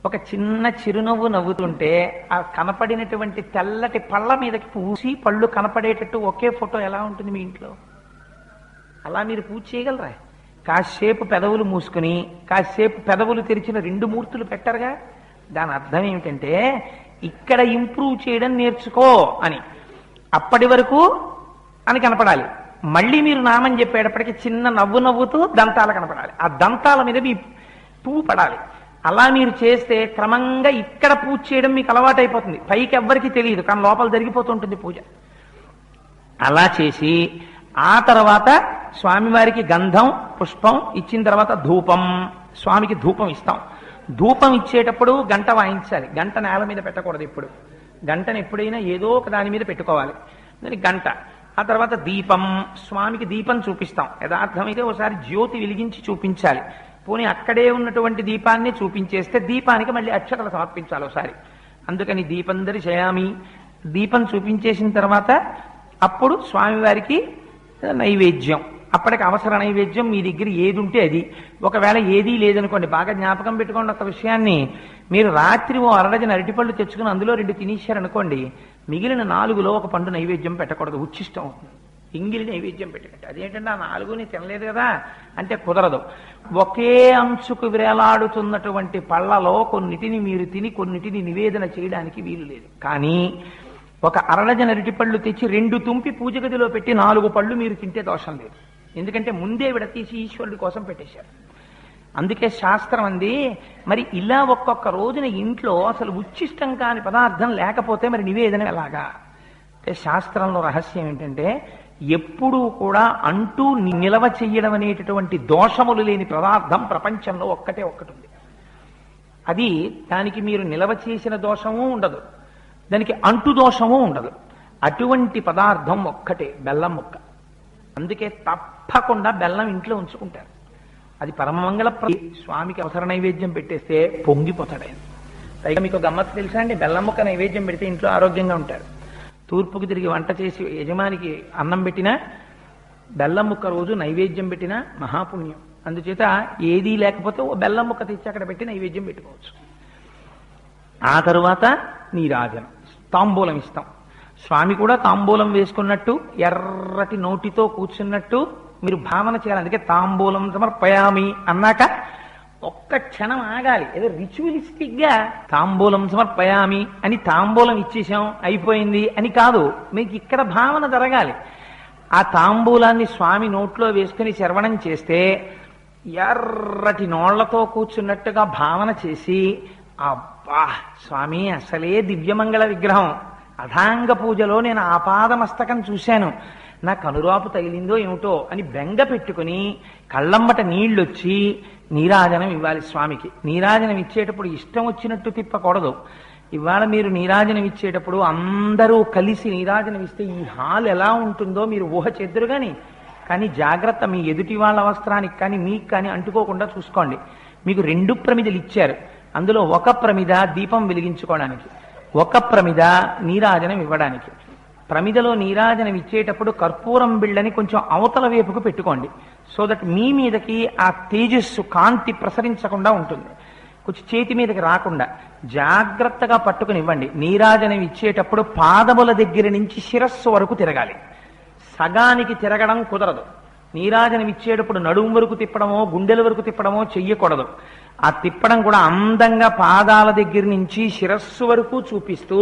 Speaker 1: ఒక చిన్న చిరునవ్వు నవ్వుతుంటే ఆ కనపడినటువంటి తెల్లటి పళ్ళ మీదకి పూసి పళ్ళు కనపడేటట్టు ఒకే ఫోటో ఎలా ఉంటుంది మీ ఇంట్లో? అలా మీరు పూజ చేయగలరా? కాసేపు పెదవులు మూసుకుని కాసేపు పెదవులు తెరిచిన 2 మూర్తులు పెట్టరుగా. దాని అర్థం ఏమిటంటే ఇక్కడ ఇంప్రూవ్ చేయడం నేర్చుకో అని. అప్పటి వరకు అని కనపడాలి. మళ్ళీ మీరు నామం చెప్పేటప్పటికి చిన్న నవ్వు నవ్వుతూ దంతాలు కనపడాలి. ఆ దంతాల మీద మీ పువ్వు పడాలి. అలా మీరు చేస్తే క్రమంగా ఇక్కడ పూజ చేయడం మీకు అలవాటైపోతుంది. పైకి ఎవ్వరికీ తెలియదు, కానీ లోపల జరిగిపోతుంటుంది పూజ. అలా చేసి ఆ తర్వాత స్వామివారికి గంధం పుష్పం ఇచ్చిన తర్వాత ధూపం, స్వామికి ధూపం ఇస్తాం. ధూపం ఇచ్చేటప్పుడు గంట వాయించాలి. గంట నేల మీద పెట్టకూడదు. ఇప్పుడు గంటను ఎప్పుడైనా ఏదో ఒక దాని మీద పెట్టుకోవాలి. గంట. ఆ తర్వాత దీపం, స్వామికి దీపం చూపిస్తాం. యథార్థమైతే ఒకసారి జ్యోతి వెలిగించి చూపించాలి. పోనీ అక్కడే ఉన్నటువంటి దీపాన్ని చూపించేస్తే దీపానికి మళ్ళీ అక్షతలు సమర్పించాలి ఒకసారి. అందుకని దీపం దర్శయామి. దీపం చూపించేసిన తర్వాత అప్పుడు స్వామివారికి నైవేద్యం. అప్పటికి అవసర నైవేద్యం మీ దగ్గర ఏది ఉంటే అది. ఒకవేళ ఏదీ లేదనుకోండి, బాగా జ్ఞాపకం పెట్టుకోండి ఒక విషయాన్ని. మీరు రాత్రి ఓ అరడజన అరటిపళ్ళు తెచ్చుకుని అందులో 2 తినేశారనుకోండి, మిగిలిన 4లో ఒక పండు నైవేద్యం పెట్టకూడదు, ఉచ్చిష్టం అవుతుంది. ఇంగిలి నైవేద్యం పెట్టకండి. అదేంటంటే ఆ 4ని తినలేదు కదా అంటే కుదరదు. ఒకే అంచుకు వేలాడుతున్నటువంటి పళ్ళలో కొన్నిటిని మీరు తిని కొన్నిటిని నివేదన చేయడానికి వీలు లేదు. కానీ ఒక అరడజన అరటిపళ్ళు తెచ్చి 2 తుంపి పూజ గదిలో పెట్టి 4 పళ్ళు మీరు తింటే దోషం లేదు. ఎందుకంటే ముందే విడతీసి ఈశ్వరుడి కోసం పెట్టేశారు. అందుకే శాస్త్రం అంది, మరి ఇలా ఒక్కొక్క రోజున ఇంట్లో అసలు ఉచ్చిష్టం కాని పదార్థం లేకపోతే మరి నివేదన ఎలాగా అంటే, శాస్త్రంలో రహస్యం ఏంటంటే ఎప్పుడూ కూడా అంటూ నిలవ చెయ్యడం అనేటటువంటి దోషములు లేని పదార్థం ప్రపంచంలో ఒక్కటే ఒక్కటి ఉంది. అది దానికి మీరు నిలవ చేసిన దోషము ఉండదు, దానికి అంటు దోషము ఉండదు. అటువంటి పదార్థం ఒక్కటే బెల్లం ముక్క. అందుకే తప్పకుండా బెల్లం ఇంట్లో ఉంచుకుంటారు. అది పరమమంగళ స్వామికి అవసర నైవేద్యం పెట్టేస్తే పొంగిపోతాడు ఆయన. పైగా మీకు గమ్మత్తు తెలుసా అండి, బెల్లం ముక్క నైవేద్యం పెడితే ఇంట్లో ఆరోగ్యంగా ఉంటారు. తూర్పుకి తిరిగి వంట చేసి యజమానికి అన్నం పెట్టినా బెల్లం ముక్క రోజు నైవేద్యం పెట్టినా మహాపుణ్యం. అందుచేత ఏదీ లేకపోతే ఓ బెల్లం ముక్క తెచ్చి అక్కడ పెట్టి నైవేద్యం పెట్టుకోవచ్చు. ఆ తరువాత నీరాజనం, తాంబూలం ఇస్తాం. స్వామి కూడా తాంబూలం వేసుకున్నట్టు ఎర్రటి నోటితో కూర్చున్నట్టు మీరు భావన చేయాలి. అందుకే తాంబూలం సమర్పయామి అన్నాక ఒక్క క్షణం ఆగాలి. ఏదో రిచువలిస్టిక్ గా తాంబూలం సమర్పయామి అని తాంబూలం ఇచ్చేసాం అయిపోయింది అని కాదు, మీకు ఇక్కడ భావన జరగాలి. ఆ తాంబూలాన్ని స్వామి నోట్లో వేసుకుని శ్రవణం చేస్తే ఎర్రటి నోళ్లతో కూర్చున్నట్టుగా భావన చేసి, అబ్బా స్వామి అసలే దివ్యమంగళ విగ్రహం, అధాంగ పూజలో నేను ఆపాదమస్తకం చూశాను, నా కనురాపు తగిలిందో ఏమిటో అని బెంగ పెట్టుకుని కళ్ళమ్మట నీళ్ళొచ్చి నీరాజనం ఇవ్వాలి స్వామికి. నీరాజనం ఇచ్చేటప్పుడు ఇష్టం వచ్చినట్టు తిప్పకూడదు. ఇవాళ మీరు నీరాజనం ఇచ్చేటప్పుడు అందరూ కలిసి నీరాజనం ఇస్తే ఈ హాల్ ఎలా ఉంటుందో మీరు ఊహ చెద్దురు కానీ జాగ్రత్త, మీ ఎదుటి వాళ్ళ వస్త్రానికి కానీ మీకు కానీ అంటుకోకుండా చూసుకోండి. మీకు 2 ప్రమిదలు ఇచ్చారు, అందులో ఒక ప్రమిద దీపం వెలిగించుకోవడానికి, ఒక ప్రమిద నీరాజనం ఇవ్వడానికి. ప్రమిదలో నీరాజనం ఇచ్చేటప్పుడు కర్పూరం బిళ్ళని కొంచెం అవతల వైపుకు పెట్టుకోండి, సో దట్ మీ మీదకి ఆ తేజస్సు కాంతి ప్రసరించకుండా ఉంటుంది, కొంచెం చేతి మీదకి రాకుండా జాగ్రత్తగా పట్టుకుని ఇవ్వండి. నీరాజనం ఇచ్చేటప్పుడు పాదముల దగ్గర నుంచి శిరస్సు వరకు తిరగాలి, సగానికి తిరగడం కుదరదు. నీరాజనం ఇచ్చేటప్పుడు నడుము వరకు తిప్పడమో గుండెల వరకు తిప్పడమో చెయ్యకూడదు. ఆ తిప్పడం కూడా అందంగా పాదాల దగ్గర నుంచి శిరస్సు వరకు చూపిస్తూ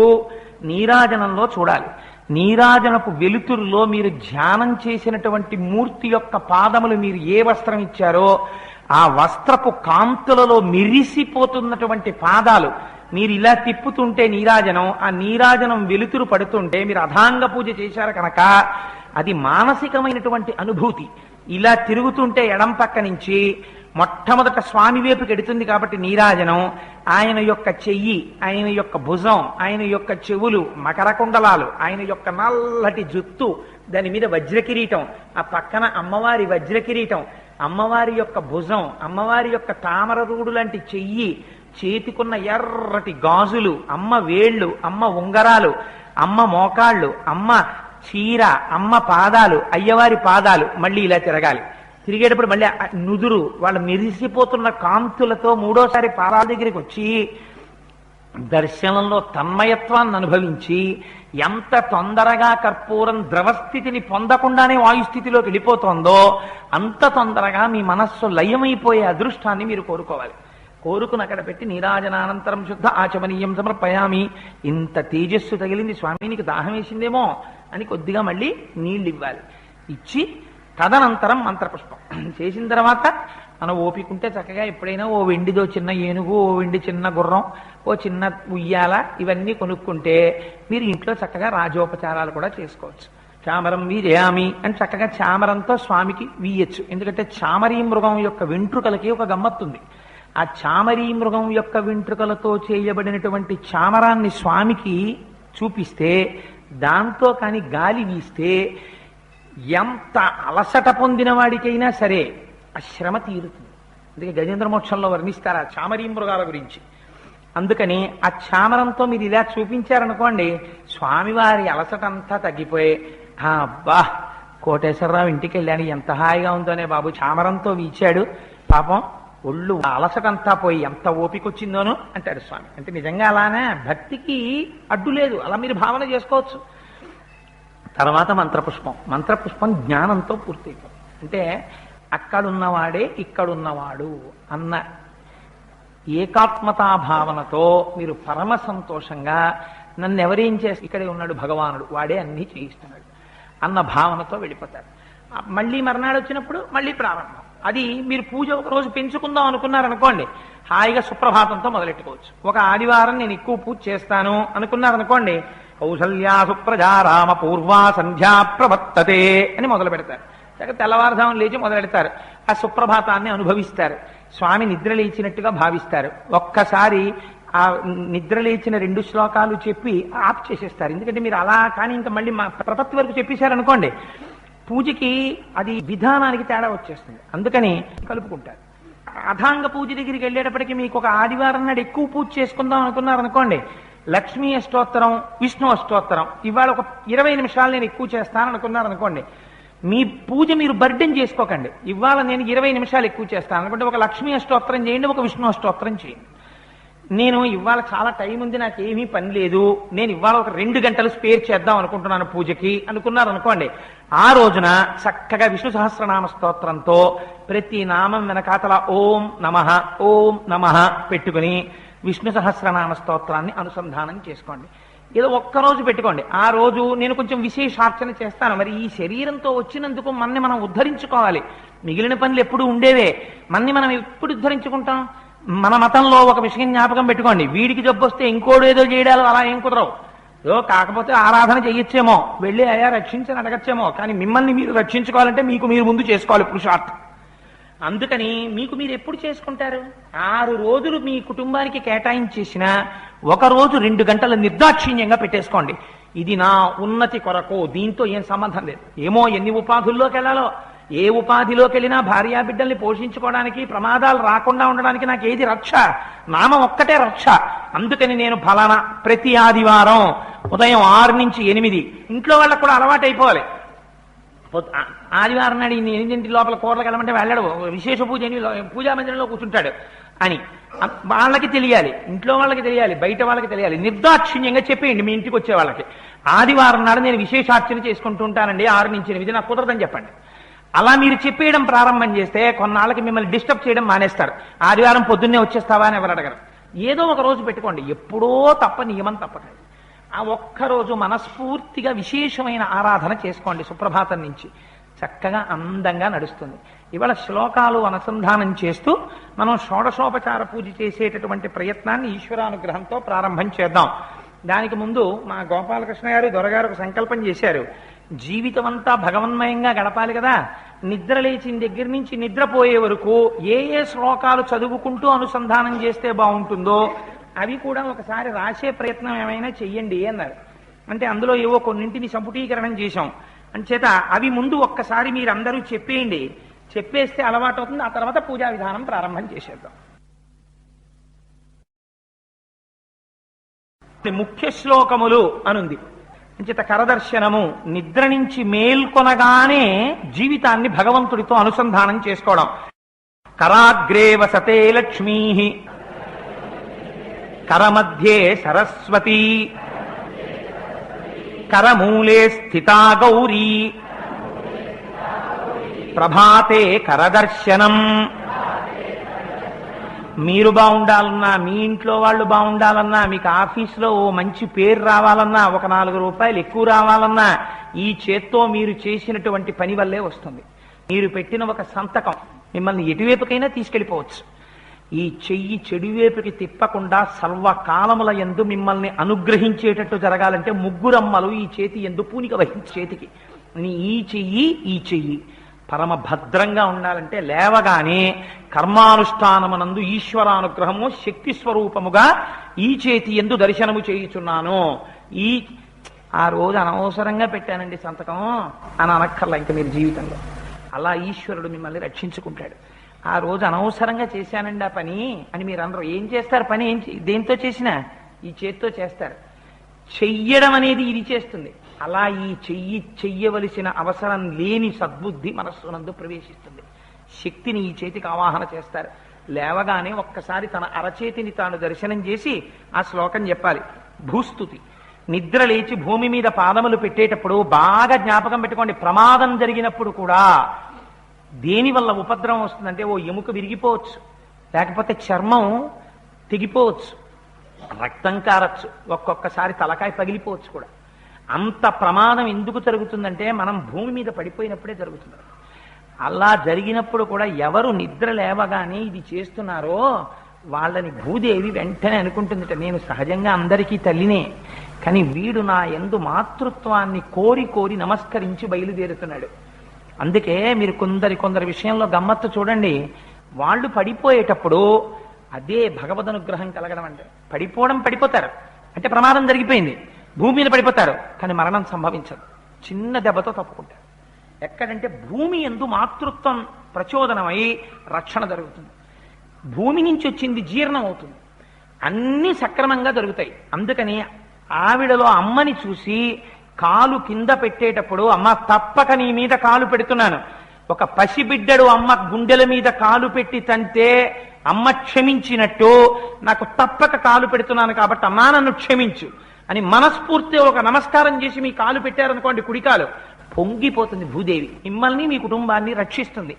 Speaker 1: నీరాజనంలో చూడాలి. నీరాజనపు వెలుతురులో మీరు ధ్యానం చేసినటువంటి మూర్తి యొక్క పాదములు మీరు ఏ వస్త్రం ఇచ్చారో ఆ వస్త్రపు కాంతులలో మెరిసిపోతున్నటువంటి పాదాలు మీరు ఇలా తిప్పుతుంటే నీరాజనం, ఆ నీరాజనం వెలుతురు పడుతుంటే మీరు అధాంగ పూజ చేశారు కనుక అది మానసికమైనటువంటి అనుభూతి. ఇలా తిరుగుతుంటే ఎడం పక్క నుంచి మొట్టమొదట స్వామి వైపుకి ఎడుతుంది కాబట్టి నీరాజనం, ఆయన యొక్క చెయ్యి, ఆయన యొక్క భుజం, ఆయన యొక్క చెవులు, మకర కుండలాలు, ఆయన యొక్క నల్లటి జుత్తు, దాని మీద వజ్రకిరీటం, ఆ పక్కన అమ్మవారి వజ్రకిరీటం, అమ్మవారి యొక్క భుజం, అమ్మవారి యొక్క తామర రూడు లాంటి చెయ్యి, చేతికున్న ఎర్రటి గాజులు, అమ్మ వేళ్ళు, అమ్మ ఉంగరాలు, అమ్మ మోకాళ్ళు, అమ్మ చీర, అమ్మ పాదాలు, అయ్యవారి పాదాలు, మళ్ళీ ఇలా తిరగాలి. తిరిగేటప్పుడు మళ్ళీ నుదురు, వాళ్ళు మెరిసిపోతున్న కాంతులతో మూడోసారి పాదాల దగ్గరికి వచ్చి దర్శనంలో తన్మయత్వాన్ని అనుభవించి ఎంత తొందరగా కర్పూరం ద్రవస్థితిని పొందకుండానే వాయుస్థితిలోకి వెళ్ళిపోతుందో అంత తొందరగా మీ మనస్సు లయమైపోయే అదృష్టాన్ని మీరు కోరుకోవాలి. కోరుకుని అక్కడ పెట్టి నీరాజనానంతరం శుద్ధ ఆచమనీయం సమర్పయామి. ఇంత తేజస్సు తగిలింది స్వామి, నీకు దాహం వేసిందేమో అని కొద్దిగా మళ్ళీ నీళ్ళు ఇవ్వాలి. ఇచ్చి తదనంతరం మంత్రపుష్పం చేసిన తర్వాత మనం ఓపికంటే చక్కగా ఎప్పుడైనా ఓ వెండిదో చిన్న ఏనుగు, ఓ వెండి చిన్న గుర్రం, ఓ చిన్న ఉయ్యాల ఇవన్నీ కొనుక్కుంటే మీరు ఇంట్లో చక్కగా రాజోపచారాలు కూడా చేసుకోవచ్చు. చామరం వీర్యామి అని చక్కగా చామరంతో స్వామికి వీయచ్చు. ఎందుకంటే చామరీ మృగం యొక్క వెంట్రుకలకి ఒక గమ్మత్తుంది. ఆ చామరీ మృగం యొక్క వెంట్రుకలతో చేయబడినటువంటి చామరాన్ని స్వామికి చూపిస్తే, దాంతో కానీ గాలి వీస్తే ఎంత అలసట పొందిన వాడికైనా సరే ఆ శ్రమ తీరుతుంది. అందుకే గజేంద్ర మోక్షంలో వర్ణిస్తారు ఆ చామరీ మృగాల గురించి. అందుకని ఆ చామరంతో మీరు ఇలా చూపించారనుకోండి, స్వామివారి అలసట అంతా తగ్గిపోయి, అబ్బా కోటేశ్వరరావు ఇంటికి వెళ్ళాను ఎంత హాయిగా ఉందోనే బాబు, చామరంతో వీచాడు, పాపం ఒళ్ళు అలసటంతా పోయి ఎంత ఓపిక వచ్చిందోను అంటాడు స్వామి. అంటే నిజంగా అలానే భక్తికి అడ్డు లేదు, అలా మీరు భావన చేసుకోవచ్చు. తర్వాత మంత్రపుష్పం. మంత్రపుష్పం జ్ఞానంతో పూర్తయిపోతుంది. అంటే అక్కడున్నవాడే ఇక్కడున్నవాడు అన్న ఏకాత్మతా భావనతో మీరు పరమ సంతోషంగా నన్ను ఎవరేం చేసి ఇక్కడే ఉన్నాడు భగవానుడు, వాడే అన్నీ చేయిస్తున్నాడు అన్న భావనతో వెళ్ళిపోతారు. మళ్ళీ మర్నాడు వచ్చినప్పుడు మళ్ళీ ప్రారంభం. అది మీరు పూజ ఒక రోజు పెంచుకుందాం అనుకున్నారనుకోండి, హాయిగా సుప్రభాతంతో మొదలెట్టుకోవచ్చు. ఒక ఆదివారం నేను ఎక్కువ పూజ చేస్తాను అనుకున్నారనుకోండి, కౌసల్యా సుప్రజా రామ పూర్వా సంధ్యా ప్రవర్తతే అని మొదలు పెడతారు. తెల్లవారుజామున లేచి మొదలెడతారు. ఆ సుప్రభాతాన్ని అనుభవిస్తారు. స్వామి నిద్ర లేచినట్టుగా భావిస్తారు. ఒక్కసారి ఆ నిద్ర లేచిన 2 శ్లోకాలు చెప్పి ఆప్ చేసేస్తారు. ఎందుకంటే మీరు అలా కానీ ఇంకా మళ్ళీ మా ప్రపత్తి వరకు చెప్పేశారనుకోండి, పూజకి అది విధానానికి తేడా వచ్చేస్తుంది. అందుకని కలుపుకుంటారు. అథాంగ పూజ దగ్గరికి వెళ్ళేటప్పటికీ మీకు ఒక ఆదివారం నాడు ఎక్కువ పూజ చేసుకుందాం అనుకున్నారనుకోండి, లక్ష్మీ అష్టోత్తరం, విష్ణు అష్టోత్తరం, ఇవాళ ఒక 20 నిమిషాలు నేను ఎక్కువ చేస్తాను అనుకున్నారనుకోండి, మీ పూజ మీరు బర్డెన్ చేసుకోకండి. ఇవాళ నేను 20 నిమిషాలు ఎక్కువ చేస్తాను అనుకుంటే ఒక లక్ష్మీ అష్టోత్తరం చేయండి, ఒక విష్ణు అష్టోత్తరం చేయండి. నేను ఇవాళ చాలా టైం ఉంది, నాకేమీ పని లేదు, నేను ఇవాళ ఒక 2 గంటలు స్పేర్ చేద్దాం అనుకుంటున్నాను పూజకి అనుకున్నారనుకోండి, ఆ రోజున చక్కగా విష్ణు సహస్రనామ స్తోత్రంతో ప్రతి నామం వెనకాతల ఓం నమః పెట్టుకుని విష్ణు సహస్రనామ స్తోత్రాన్ని అనుసంధానం చేసుకోండి. ఏదో ఒక్కరోజు పెట్టుకోండి. ఆ రోజు నేను కొంచెం విశేషార్చన చేస్తాను. మరి ఈ శరీరంతో వచ్చినందుకు మన్ని మనం ఉద్ధరించుకోవాలి. మిగిలిన పనులు ఎప్పుడు ఉండేవే, మన్ని మనం ఎప్పుడు ఉద్ధరించుకుంటాం? మన మతంలో ఒక విషయం జ్ఞాపకం పెట్టుకోండి, వీడికి జబ్బు వస్తే ఇంకోడు ఏదో చేయడాలు అలా ఏం కుదరవు. ఏదో కాకపోతే ఆరాధన చెయ్యొచ్చేమో, వెళ్ళి అయ్యా రక్షించని అడగచ్చేమో, కానీ మిమ్మల్ని మీరు రక్షించుకోవాలంటే మీకు మీరు ముందు చేసుకోవాలి పురుషార్థం. అందుకని మీకు మీరు ఎప్పుడు చేసుకుంటారు? 6 రోజులు మీ కుటుంబానికి కేటాయించేసిన ఒక రోజు 2 గంటల నిర్దాక్షిణ్యంగా పెట్టేసుకోండి. ఇది నా ఉన్నతి కొరకు, దీంతో ఏం సంబంధం లేదు. ఏమో ఎన్ని ఉపాధుల్లోకి వెళ్ళాలో, ఏ ఉపాధిలోకి వెళ్ళినా భార్యాబిడ్డల్ని పోషించుకోవడానికి, ప్రమాదాలు రాకుండా ఉండడానికి నాకు ఏది రక్ష? నామం ఒక్కటే రక్ష. అందుకని నేను ఫలానా ప్రతి ఆదివారం ఉదయం 6 నుంచి 8 ఇంట్లో వాళ్ళకు కూడా అలవాటు అయిపోవాలి. ఆదివారం నాడు 8 లోపల కూరలకు వెళ్ళమంటే వెళ్ళడు, విశేష పూజా మందిరంలో కూర్చుంటాడు అని వాళ్ళకి తెలియాలి, ఇంట్లో వాళ్ళకి తెలియాలి, బయట వాళ్ళకి తెలియాలి. నిర్దాక్షిణ్యంగా చెప్పేయండి మీ ఇంటికి వచ్చే వాళ్ళకి, ఆదివారం నాడు నేను విశేషార్చన చేసుకుంటూ ఉంటానండి 6 నుంచి 8, నాకు కుదరదని చెప్పండి. అలా మీరు చెప్పేయడం ప్రారంభం చేస్తే కొన్నాళ్ళకి మిమ్మల్ని డిస్టర్బ్ చేయడం మానేస్తారు. ఆదివారం పొద్దున్నే వచ్చేస్తావా అని ఎవరు అడగరు. ఏదో ఒక రోజు పెట్టుకోండి, ఎప్పుడో తప్ప నియమం తప్పకండి. ఆ ఒక్కరోజు మనస్ఫూర్తిగా విశేషమైన ఆరాధన చేసుకోండి. సుప్రభాతం నుంచి చక్కగా అందంగా నడుస్తుంది. ఇవాళ శ్లోకాలు అనుసంధానం చేస్తూ మనం షోడశోపచార పూజ చేసేటటువంటి ప్రయత్నాన్ని ఈశ్వరానుగ్రహంతో ప్రారంభం చేద్దాం. దానికి ముందు మా గోపాలకృష్ణ గారు దొరగారు ఒక సంకల్పం చేశారు, జీవితం అంతా భగవన్మయంగా గడపాలి కదా. నిద్ర లేచిన దగ్గర నుంచి నిద్రపోయే వరకు ఏ ఏ శ్లోకాలు చదువుకుంటూ అనుసంధానం చేస్తే బాగుంటుందో అవి కూడా ఒకసారి రాసే ప్రయత్నం ఏమైనా చెయ్యండి అన్నారు. అంటే అందులో ఏవో కొన్నింటిని సంపుటీకరణం చేశాం. అంచేత అవి ముందు ఒక్కసారి మీరందరూ చెప్పేయండి, చెప్పేస్తే అలవాటు అవుతుంది. ఆ తర్వాత పూజా విధానం ప్రారంభం చేసేద్దాం. ముఖ్య శ్లోకములు అనుంది. అంచేత కరదర్శనము, నిద్ర నుంచి మేల్కొనగానే జీవితాన్ని భగవంతుడితో అనుసంధానం చేసుకోవడం. కరాగ్రే వసతే లక్ష్మీ కరమధ్యే సరస్వతి కరమూలే స్థితా గౌరీ ప్రభాతే కరదర్శనం. మీరు బాగుండాలన్నా, మీ ఇంట్లో వాళ్ళు బాగుండాలన్నా, మీకు ఆఫీస్లో ఓ మంచి పేరు రావాలన్నా, ఒక 4 రూపాయలు ఎక్కువ రావాలన్నా ఈ చేత్తో మీరు చేసినటువంటి పని వల్లే వస్తుంది. మీరు పెట్టిన ఒక సంతకం మిమ్మల్ని ఎటువైపుకైనా తీసుకెళ్ళిపోవచ్చు. ఈ చెయ్యి చెడువైపుకి తిప్పకుండా సర్వకాలముల యందు మిమ్మల్ని అనుగ్రహించేటట్టు జరగాలంటే 3 అమ్మలు ఈ చేతి యందు పూనిక వహించి చేతికి ఈ చెయ్యి పరమ భద్రంగా ఉండాలంటే లేవగానే కర్మానుష్ఠానమునందు ఈశ్వరానుగ్రహము శక్తి స్వరూపముగా ఈ చేతి యందు దర్శనము చేయుచున్నాను. ఆ రోజు అనవసరంగా పెట్టానండి సంతకం అని అనక్కర్లా ఇంకా మీరు జీవితంలో. అలా ఈశ్వరుడు మిమ్మల్ని రక్షించుకుంటాడు. ఆ రోజు అనవసరంగా చేశానండి ఆ పని అని మీరు అందరూ ఏం చేస్తారు? పని దేంతో చేసినా ఈ చేత్తో చేస్తారు. చెయ్యడం అనేది ఇది చేస్తుంది. అలా ఈ చెయ్యవలసిన అవసరం లేని సద్బుద్ధి మనస్సునందు ప్రవేశిస్తుంది. శక్తిని ఈ చేతికి ఆవాహన చేస్తారు. లేవగానే ఒక్కసారి తన అరచేతిని తాను దర్శనం చేసి ఆ శ్లోకం చెప్పాలి. భూస్తుతి. నిద్ర లేచి భూమి మీద పాదములు పెట్టేటప్పుడు బాగా జ్ఞాపకం పెట్టుకోండి, ప్రమాదం జరిగినప్పుడు కూడా దేని వల్ల ఉపద్రవం వస్తుందంటే ఓ ఎముక విరిగిపోవచ్చు, లేకపోతే చర్మం తెగిపోవచ్చు, రక్తం కారచ్చు, ఒక్కొక్కసారి తలకాయ పగిలిపోవచ్చు కూడా. అంత ప్రమాదం ఎందుకు జరుగుతుందంటే మనం భూమి మీద పడిపోయినప్పుడే జరుగుతుంది. అలా జరిగినప్పుడు కూడా ఎవరు నిద్ర లేవగానే ఇది చేస్తున్నారో వాళ్ళని భూదేవి వెంటనే అనుకుంటుందట, నేను సహజంగా అందరికీ తల్లినే, కానీ వీడు నా యందు మాతృత్వాన్ని కోరి కోరి నమస్కరించి బయలుదేరుతున్నాడు. అందుకే మీరు కొందరి విషయంలో గమ్మత్తు చూడండి. వాళ్ళు పడిపోయేటప్పుడు అదే భగవద్ అనుగ్రహం కలగడం అంటే పడిపోతారు అంటే ప్రమాదం జరిగిపోయింది, భూమి మీద పడిపోతారు, కానీ మరణం సంభవించదు, చిన్న దెబ్బతో తప్పుకుంటారు. ఎక్కడంటే భూమి యందు మాతృత్వం ప్రచోదనమై రక్షణ జరుగుతుంది. భూమి నుంచి వచ్చింది జీర్ణం అవుతుంది, అన్నీ సక్రమంగా జరుగుతాయి. అందుకని ఆవిడలో అమ్మని చూసి కాలు కింద పెట్టేటప్పుడు, అమ్మ తప్పక నీ మీద కాలు పెడుతున్నాను, ఒక పసిబిడ్డడు అమ్మ గుండెల మీద కాలు పెట్టి తంతే అమ్మ క్షమించినట్టు నాకు తప్పక కాలు పెడుతున్నాను కాబట్టి అమ్మా నన్ను క్షమించు అని మనస్ఫూర్తిగా ఒక నమస్కారం చేసి మీ కాలు పెట్టారనుకోండి, కుడికాలు పొంగిపోతుంది భూదేవి, మిమ్మల్ని మీ కుటుంబాన్ని రక్షిస్తుంది.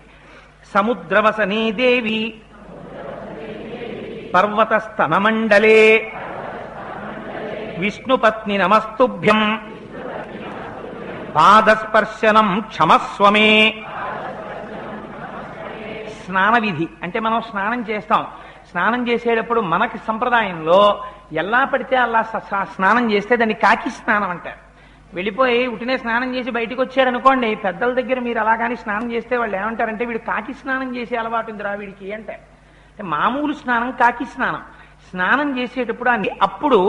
Speaker 1: సముద్రవసనే దేవి పర్వత స్తనమండలే విష్ణుపత్ని నమస్తుభ్యం పాదస్పర్శనం క్షమస్వమే. స్నాన విధి అంటే మనం స్నానం చేస్తాం. స్నానం చేసేటప్పుడు మనకి సంప్రదాయంలో ఎలా పడితే అలా స్నానం చేస్తే దాన్ని కాకి స్నానం అంటారు. వెళ్ళిపోయి ఉటినే స్నానం చేసి బయటకు వచ్చాడు అనుకోండి, పెద్దల దగ్గర మీరు అలా కానీ స్నానం చేస్తే వాళ్ళు ఏమంటారంటే వీడు కాకి స్నానం చేసే అలవాటు ఉందిరా వీడికి అంటారు. అంటే మామూలు స్నానం కాకి స్నానం. స్నానం చేసేటప్పుడు అప్పుడు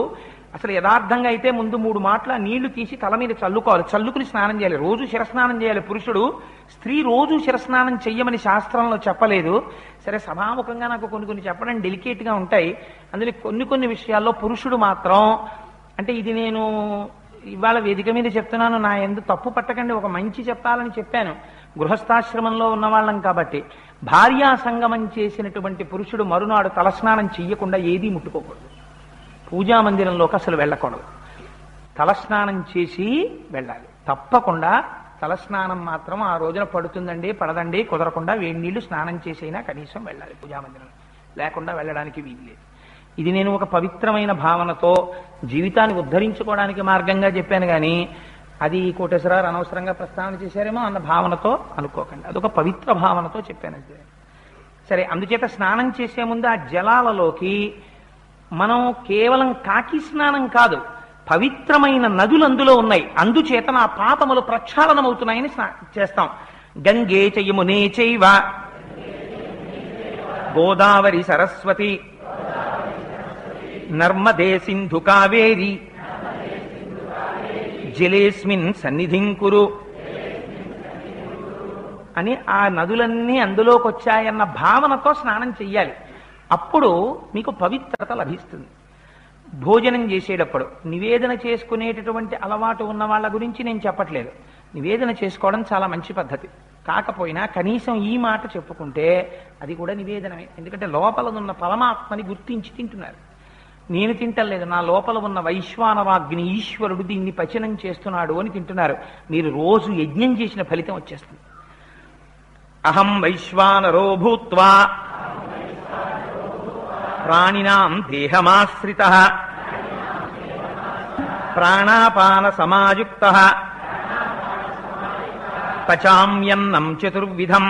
Speaker 1: అసలు యథార్థంగా అయితే ముందు 3 మాటల నీళ్లు తీసి తల మీద చల్లుకోవాలి. చల్లుకుని స్నానం చేయాలి. రోజు శిరస్నానం చేయాలి పురుషుడు. స్త్రీ రోజు శిరస్నానం చెయ్యమని శాస్త్రంలో చెప్పలేదు. సరే, సభాముఖంగా నాకు కొన్ని చెప్పడం డెలికేట్ గా ఉంటాయి. అందులో కొన్ని విషయాల్లో పురుషుడు మాత్రం, అంటే ఇది నేను ఇవాళ వేదిక మీద చెప్తున్నాను, నా ఎందుకు తప్పు పట్టకండి, ఒక మంచి చెప్పాలని చెప్పాను. గృహస్థాశ్రమంలో ఉన్న వాళ్ళం కాబట్టి భార్యా సంగమం చేసినటువంటి పురుషుడు మరునాడు తలస్నానం చెయ్యకుండా ఏదీ ముట్టుకోకూడదు. పూజా మందిరంలోకి అసలు వెళ్ళకూడదు. తలస్నానం చేసి వెళ్ళాలి. తప్పకుండా తలస్నానం మాత్రం ఆ రోజున పడుతుందండి పడదండి కుదరకుండా వేడి నీళ్లు స్నానం చేసైనా కనీసం వెళ్ళాలి పూజా మందిరం, లేకుండా వెళ్ళడానికి వీల్లేదు. ఇది నేను ఒక పవిత్రమైన భావనతో జీవితాన్ని ఉద్ధరించుకోవడానికి మార్గంగా చెప్పాను కానీ అది కోటేశ్వరరావు అనవసరంగా ప్రస్తావన చేశారేమో అన్న భావనతో అనుకోకండి. అదొక పవిత్ర భావనతో చెప్పాను అంతే. సరే, అందుచేత స్నానం చేసే ముందు ఆ జలాలలోకి మనం కేవలం కాకి స్నానం కాదు, పవిత్రమైన నదులు అందులో ఉన్నాయి. అందుచేత నా పాపములు ప్రక్షాళనమవుతున్నాయని చేస్తాం. గంగే చ యమునే చైవ గోదావరి సరస్వతి నర్మదే సింధు కావేరి జలేస్మిన్ సన్నిధిం కురు అని ఆ నదులన్నీ అందులోకి వచ్చాయన్న భావనతో స్నానం చెయ్యాలి. అప్పుడు మీకు పవిత్రత లభిస్తుంది. భోజనం చేసేటప్పుడు నివేదన చేసుకునేటటువంటి అలవాటు ఉన్న వాళ్ళ గురించి నేను చెప్పట్లేదు. నివేదన చేసుకోవడం చాలా మంచి పద్ధతి. కాకపోయినా కనీసం ఈ మాట చెప్పుకుంటే అది కూడా నివేదనమే. ఎందుకంటే లోపల ఉన్న పరమాత్మని గుర్తించి తింటున్నారు. నేను తింటలేదు, నా లోపల ఉన్న వైశ్వానరాగ్ని ఈశ్వరుడు దీన్ని పచనం చేస్తున్నాడు అని తింటున్నారు. మీరు రోజు యజ్ఞం చేసిన ఫలితం వచ్చేస్తుంది. అహం వైశ్వానరో భూత్వా ప్రాణినాం దేహమాశ్రితః ప్రాణాపాన సమాయుక్తః పచామ్యన్నం చతుర్విధం.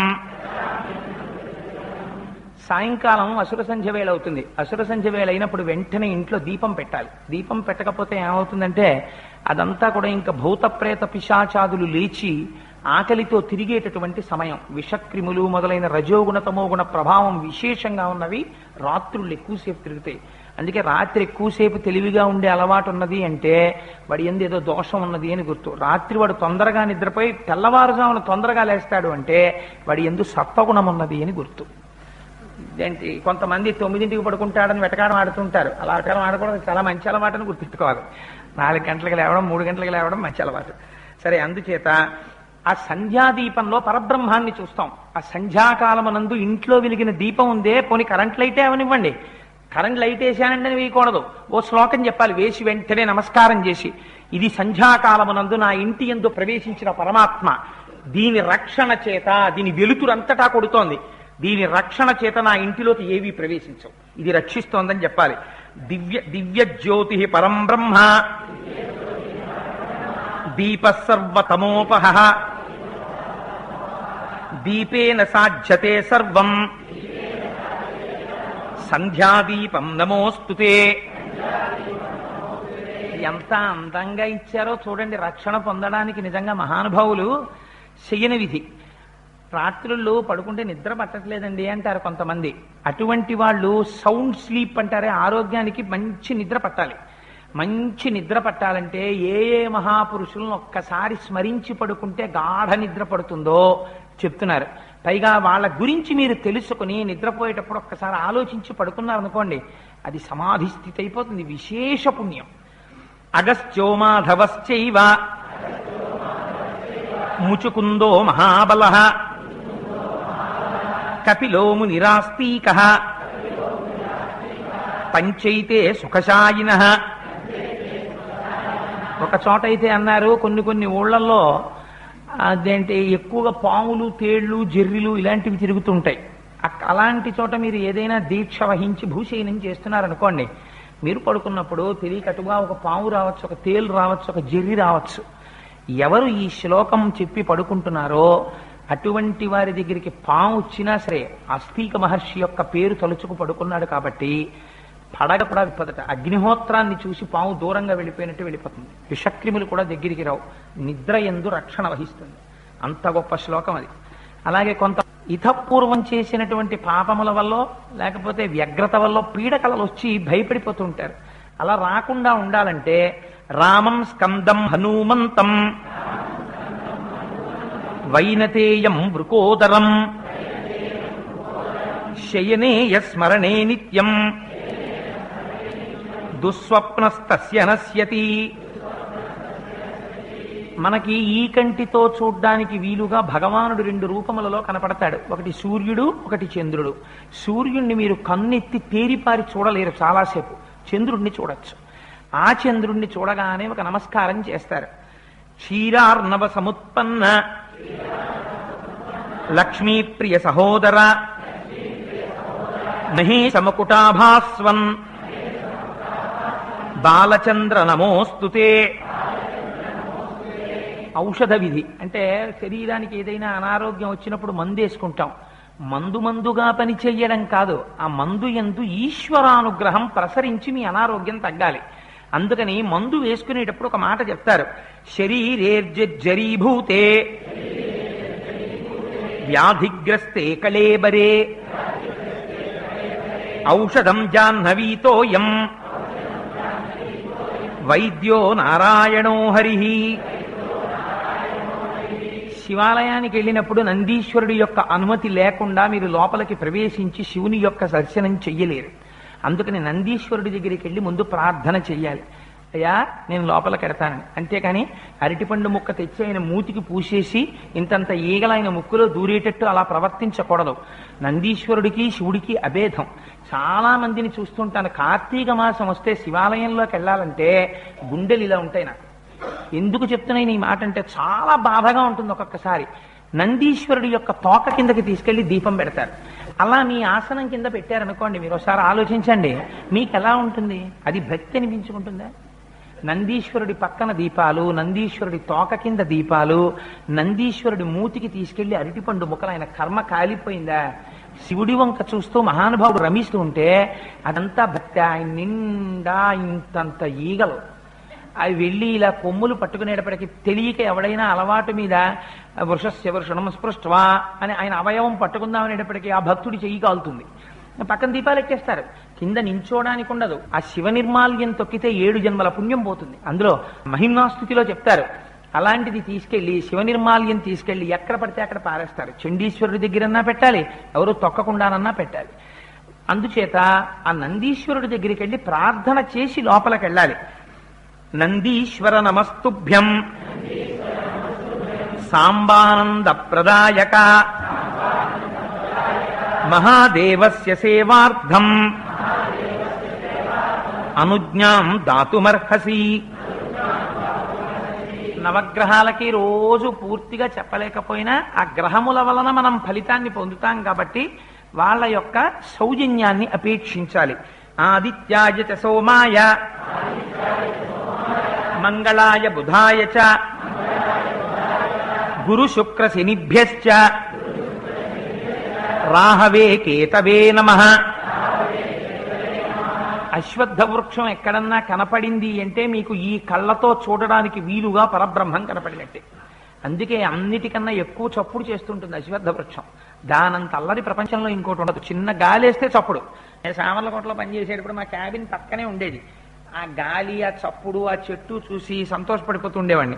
Speaker 1: సాయంకాలం అసుర సంధ్య వేళ అవుతుంది. అసుర సంధ్య వేళ అయినప్పుడు వెంటనే ఇంట్లో దీపం పెట్టాలి. దీపం పెట్టకపోతే ఏమవుతుందంటే అదంతా కూడా ఇంకా భూత ప్రేత పిశాచాదులు లేచి ఆకలితో తిరిగేటటువంటి సమయం. విషక్రిములు మొదలైన రజోగుణ తమోగుణ ప్రభావం విశేషంగా ఉన్నవి రాత్రులు ఎక్కువసేపు తిరుగుతాయి. అందుకే రాత్రి ఎక్కువసేపు తెలివిగా ఉండే అలవాటు ఉన్నది అంటే వాడి యందు ఏదో దోషం ఉన్నది అని గుర్తు. రాత్రి వాడు తొందరగా నిద్రపోయి తెల్లవారుజామున తొందరగా లేస్తాడు అంటే వాడి యందు సత్వగుణం ఉన్నది అని గుర్తు. ఏంటి, కొంతమంది 9ంటికి పడుకుంటాడని వెటకాడం ఆడుతుంటారు. అలా వెటకాడం ఆడకూడదు, చాలా మంచి అలవాటు అని గుర్తిట్టుకోవాలి. 4 గంటలకు లేవడం 3 గంటలకు లేవడం మంచి అలవాటు. సరే, అందుచేత ఆ సంధ్యాదీపంలో పరబ్రహ్మాన్ని చూస్తాం. ఆ సంధ్యాకాలమునందు ఇంట్లో వెలిగిన దీపం ఉందే, పోనీ కరెంట్ లైటే అవనివ్వండి, కరెంట్ లైట్ వేసానంటే వేయకూడదు, ఓ శ్లోకం చెప్పాలి. వేసి వెంటనే నమస్కారం చేసి, ఇది సంధ్యాకాలమునందు నా ఇంటి యందు ప్రవేశించిన పరమాత్మ, దీని రక్షణ చేత, దీని వెలుతురంతటా కొడుతోంది, దీని రక్షణ చేత నా ఇంటిలోకి ఏవీ ప్రవేశించవు, ఇది రక్షిస్తోందని చెప్పాలి. దివ్య జ్యోతి పరం బ్రహ్మ దీప సర్వతమోపహ దీపేన సాధ్యతే సర్వం సంధ్యాదీపం నమోస్తుతే. ఎంత అందంగా ఇచ్చారో చూడండి. రక్షణ పొందడానికి నిజంగా మహానుభావులు చెయ్యని విధి. రాత్రుల్లో పడుకుంటే నిద్ర పట్టట్లేదండి అంటారు కొంతమంది. అటువంటి వాళ్ళు సౌండ్ స్లీప్ అంటారే, ఆరోగ్యానికి మంచి నిద్ర పట్టాలి. మంచి నిద్ర పట్టాలంటే ఏ ఏ మహాపురుషులను ఒక్కసారి స్మరించి పడుకుంటే గాఢ నిద్ర పడుతుందో చెప్తున్నారు. పైగా వాళ్ళ గురించి మీరు తెలుసుకుని నిద్రపోయేటప్పుడు ఒక్కసారి ఆలోచించి పడుకున్నారనుకోండి, అది సమాధి స్థితి అయిపోతుంది. విశేష పుణ్యం. అగస్త్యో మాధవశ్చైవ ముచుకుందో మహాబలః కపిలో మునిరాస్తికః పంచైతే సుఖశాయినః. ఒక చోట అయితే అన్నారు, కొన్ని ఊళ్ళల్లో అదేంటి ఎక్కువగా పాములు తేళ్లు జెర్రిలు ఇలాంటివి తిరుగుతుంటాయి. అలాంటి చోట మీరు ఏదైనా దీక్ష వహించి భూశయనం చేస్తున్నారనుకోండి, మీరు పడుకున్నప్పుడు తెలియకటుగా ఒక పాము రావచ్చు, ఒక తేలు రావచ్చు, ఒక జెర్రి రావచ్చు. ఎవరు ఈ శ్లోకం చెప్పి పడుకుంటున్నారో అటువంటి వారి దగ్గరికి పాము వచ్చినా సరే అస్తిక మహర్షి యొక్క పేరు తలుచుకు పడుకున్నాడు కాబట్టి పడగ కూడా విప్పదట. అగ్నిహోత్రాన్ని చూసి పాము దూరంగా వెళ్ళిపోయినట్టు వెళ్ళిపోతుంది. విషక్రిములు కూడా దగ్గరికి రావు. నిద్ర యందు రక్షణ వహిస్తుంది. అంత గొప్ప శ్లోకం అది. అలాగే కొంత ఇతపూర్వం చేసినటువంటి పాపముల వల్ల లేకపోతే వ్యగ్రత వల్ల పీడకలలు వచ్చి భయపడిపోతుంటారు. అలా రాకుండా ఉండాలంటే రామం స్కందం హనుమంతం వైనతేయం వృకోదరం శయనే స్మరణే నిత్యం దుస్వప్నస్తస్య నశ్యతి. మనకి ఈ కంటితో చూడ్డానికి వీలుగా భగవానుడు 2 రూపములలో కనపడతాడు. ఒకటి సూర్యుడు, ఒకటి చంద్రుడు. సూర్యుడిని మీరు కన్నెత్తి తేరిపారి చూడలేరు చాలాసేపు. చంద్రుడిని చూడొచ్చు. ఆ చంద్రుడిని చూడగానే ఒక నమస్కారం చేస్తారు. క్షీరార్ణవ సముత్పన్న లక్ష్మీప్రియ సహోదర నహి సమకుటాభాస్వన్ బాలచంద్ర నమోస్తుతే. ఔషధ విధి అంటే శరీరానికి ఏదైనా అనారోగ్యం వచ్చినప్పుడు మందు వేసుకుంటాం. మందుగా పని చెయ్యడం కాదు, ఆ మందు యందు ఈశ్వరానుగ్రహం ప్రసరించి మీ అనారోగ్యం తగ్గాలి. అందుకని మందు వేసుకునేటప్పుడు ఒక మాట చెప్తారు. శరీరేర్జరీభూతే వ్యాధిగ్రస్తే కళేబరే ఔషధం జాహ్నవీతోయం వైద్యో నారాయణో హరి. శివాలయానికి వెళ్ళినప్పుడు నందీశ్వరుడి యొక్క అనుమతి లేకుండా మీరు లోపలికి ప్రవేశించి శివుని యొక్క దర్శనం చెయ్యలేరు. అందుకని నందీశ్వరుడి దగ్గరికి వెళ్ళి ముందు ప్రార్థన చెయ్యాలి. అయ్యా నేను లోపలికి ఎడతానని. అంతేకాని అరటిపండు ముక్క తెచ్చి ఆయన మూతికి పూసేసి ఇంతంత ఈగల ఆయన ముక్కులో దూరేటట్టు అలా ప్రవర్తించకూడదు. నందీశ్వరుడికి శివుడికి అభేదం. చాలా మందిని చూస్తుంటాను. కార్తీక మాసం వస్తే శివాలయంలోకి వెళ్ళాలంటే గుండెలు ఇలా ఉంటాయి నాకు. ఎందుకు చెప్తున్నాయి ఈ మాట అంటే చాలా బాధగా ఉంటుంది. ఒక్కొక్కసారి నందీశ్వరుడి యొక్క తోక కిందకి తీసుకెళ్లి దీపం పెడతారు. అలా మీ ఆసనం కింద పెట్టారనుకోండి, మీరు ఒకసారి ఆలోచించండి, మీకు ఎలా ఉంటుంది? అది భక్తి అనిపించుకుంటుందా? నందీశ్వరుడి పక్కన దీపాలు, నందీశ్వరుడి తోక కింద దీపాలు, నందీశ్వరుడి మూతికి తీసుకెళ్లి అరటిపండు ముక్కలు. ఆయన కర్మ కాలిపోయిందా? శివుడి వంక చూస్తూ మహానుభావుడు రమిస్తూ ఉంటే అదంతా భక్తి. ఆయన నిండా ఇంతంత ఈగలు అవి వెళ్ళి ఇలా కొమ్ములు పట్టుకునేటప్పటికి తెలియక ఎవడైనా అలవాటు మీద వృషస్య వృషణం స్పృష్ట్వా అని ఆయన అవయవం పట్టుకుందామనేటప్పటికీ ఆ భక్తుడి చెయ్యి కాలుతుంది. పక్కన దీపాలు ఎట్టేస్తారు. కింద నించోడానికి ఉండదు. ఆ శివ నిర్మాల్యం తొక్కితే 7 జన్మల పుణ్యం పోతుంది. అందులో మహిమ్నాస్థుతిలో చెప్తారు. అలాంటిది తీసుకెళ్లి శివ నిర్మాల్యం తీసుకెళ్లి ఎక్కడ పడితే అక్కడ పారేస్తారు. చండీశ్వరుడి దగ్గరన్నా పెట్టాలి, ఎవరు తొక్కకుండానన్నా పెట్టాలి. అందుచేత ఆ నందీశ్వరుడి దగ్గరికి వెళ్ళి ప్రార్థన చేసి లోపలికి వెళ్ళాలి. నందీశ్వర నమస్తుభ్యం సాంబానంద ప్రదాయక మహాదేవస్య సేవార్థం అనుజ్ఞాం దాతుమర్హసి. నవగ్రహాలకి రోజు పూర్తిగా చెప్పలేకపోయినా ఆ గ్రహముల వలన మనం ఫలితాన్ని పొందుతాం కాబట్టి వాళ్ళ యొక్క సౌజన్యాన్ని అపేక్షించాలి. ఆదిత్యాయ చ సోమాయ మంగళాయ బుధాయ చ గురు శుక్ర శనిభ్యశ్చ రాహవే కేతవే నమః. అశ్వత్థ వృక్షం ఎక్కడన్నా కనపడింది అంటే మీకు ఈ కళ్ళతో చూడడానికి వీలుగా పరబ్రహ్మం కనపడినట్టే. అందుకే అన్నిటికన్నా ఎక్కువ చప్పుడు చేస్తుంటుంది అశ్వత్థ వృక్షం. దానంత అల్లరి ప్రపంచంలో ఇంకోటి ఉండదు. చిన్న గాలి వేస్తే చప్పుడు. నేను సామర్లకోటలో పనిచేసేటప్పుడు మా క్యాబిన్ పక్కనే ఉండేది. ఆ గాలి, ఆ చప్పుడు, ఆ చెట్టు చూసి సంతోషపడిపోతూ ఉండేవాడిని.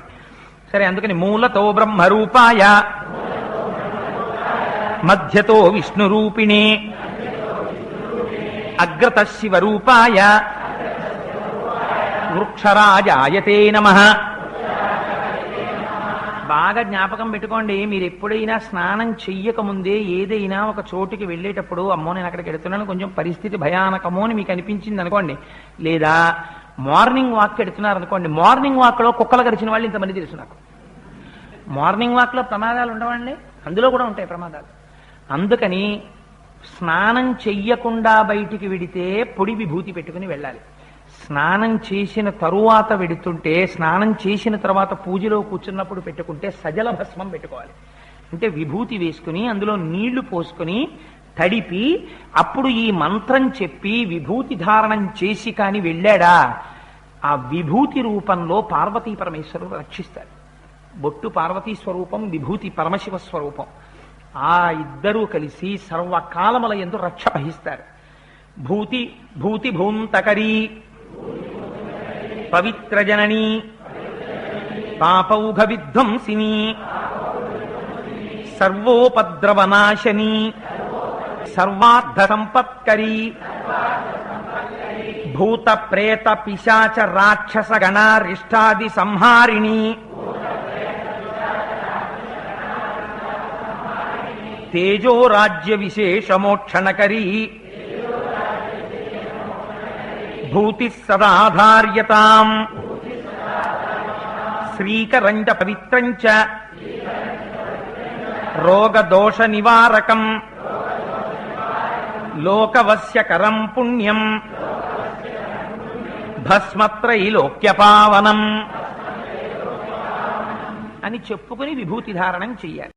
Speaker 1: సరే, అందుకని మూలతో బ్రహ్మరూపాయ మధ్యతో విష్ణురూపిణే అగ్రత శివరూపాయ వృక్షరాజాయతే నమః. బాగా జ్ఞాపకం పెట్టుకోండి. మీరు ఎప్పుడైనా స్నానం చెయ్యకముందే ఏదైనా ఒక చోటుకి వెళ్ళేటప్పుడు అమ్మో నేను అక్కడికి వెడుతున్నాను, కొంచెం పరిస్థితి భయానకమో అని మీకు అనిపించింది అనుకోండి, లేదా మార్నింగ్ వాక్ ఎడుతున్నారు అనుకోండి, మార్నింగ్ వాక్లో కుక్కలు గడిచిన వాళ్ళు ఇంతమంది తెలుసు నాకు. మార్నింగ్ వాక్లో ప్రమాదాలు ఉండవండి, అందులో కూడా ఉంటాయి ప్రమాదాలు. అందుకని స్నానం చెయ్యకుండా బయటికి వెడితే పొడి విభూతి పెట్టుకుని వెళ్ళాలి. స్నానం చేసిన తరువాత వెడుతుంటే, స్నానం చేసిన తర్వాత పూజలో కూర్చున్నప్పుడు పెట్టుకుంటే సజల భస్మం పెట్టుకోవాలి. అంటే విభూతి వేసుకుని అందులో నీళ్లు పోసుకుని తడిపి అప్పుడు ఈ మంత్రం చెప్పి విభూతి ధారణం చేసి కాని వెళ్ళాడా, ఆ విభూతి రూపంలో పార్వతీ పరమేశ్వరుడు రక్షిస్తారు. బొట్టు పార్వతీ స్వరూపం, విభూతి పరమశివ స్వరూపం. ఆ ఇద్దరూ కలిసి సర్వకాలముల యందు రక్ష వహిస్తారు. భూతి భూంతకరీ పవిత్ర జననీ పాపౌఘ విధ్వంసిని సర్వోపద్రవనాశని సర్వార్థ సంపత్కరీ భూత ప్రేత పిశాచ రాక్షస గణారిష్టాది సంహారిణి తేజో రాజ్య విశేషమోక్షణకరీ భూతి సదాధార్యతాం శ్రీకరంచ పవిత్రంచ రోగదోష నివారకం లోకవస్యకరం పుణ్యం భస్మత్రైలోక్యపావనం అని చెప్పుకుని విభూతి ధారణం చెయ్యాలి.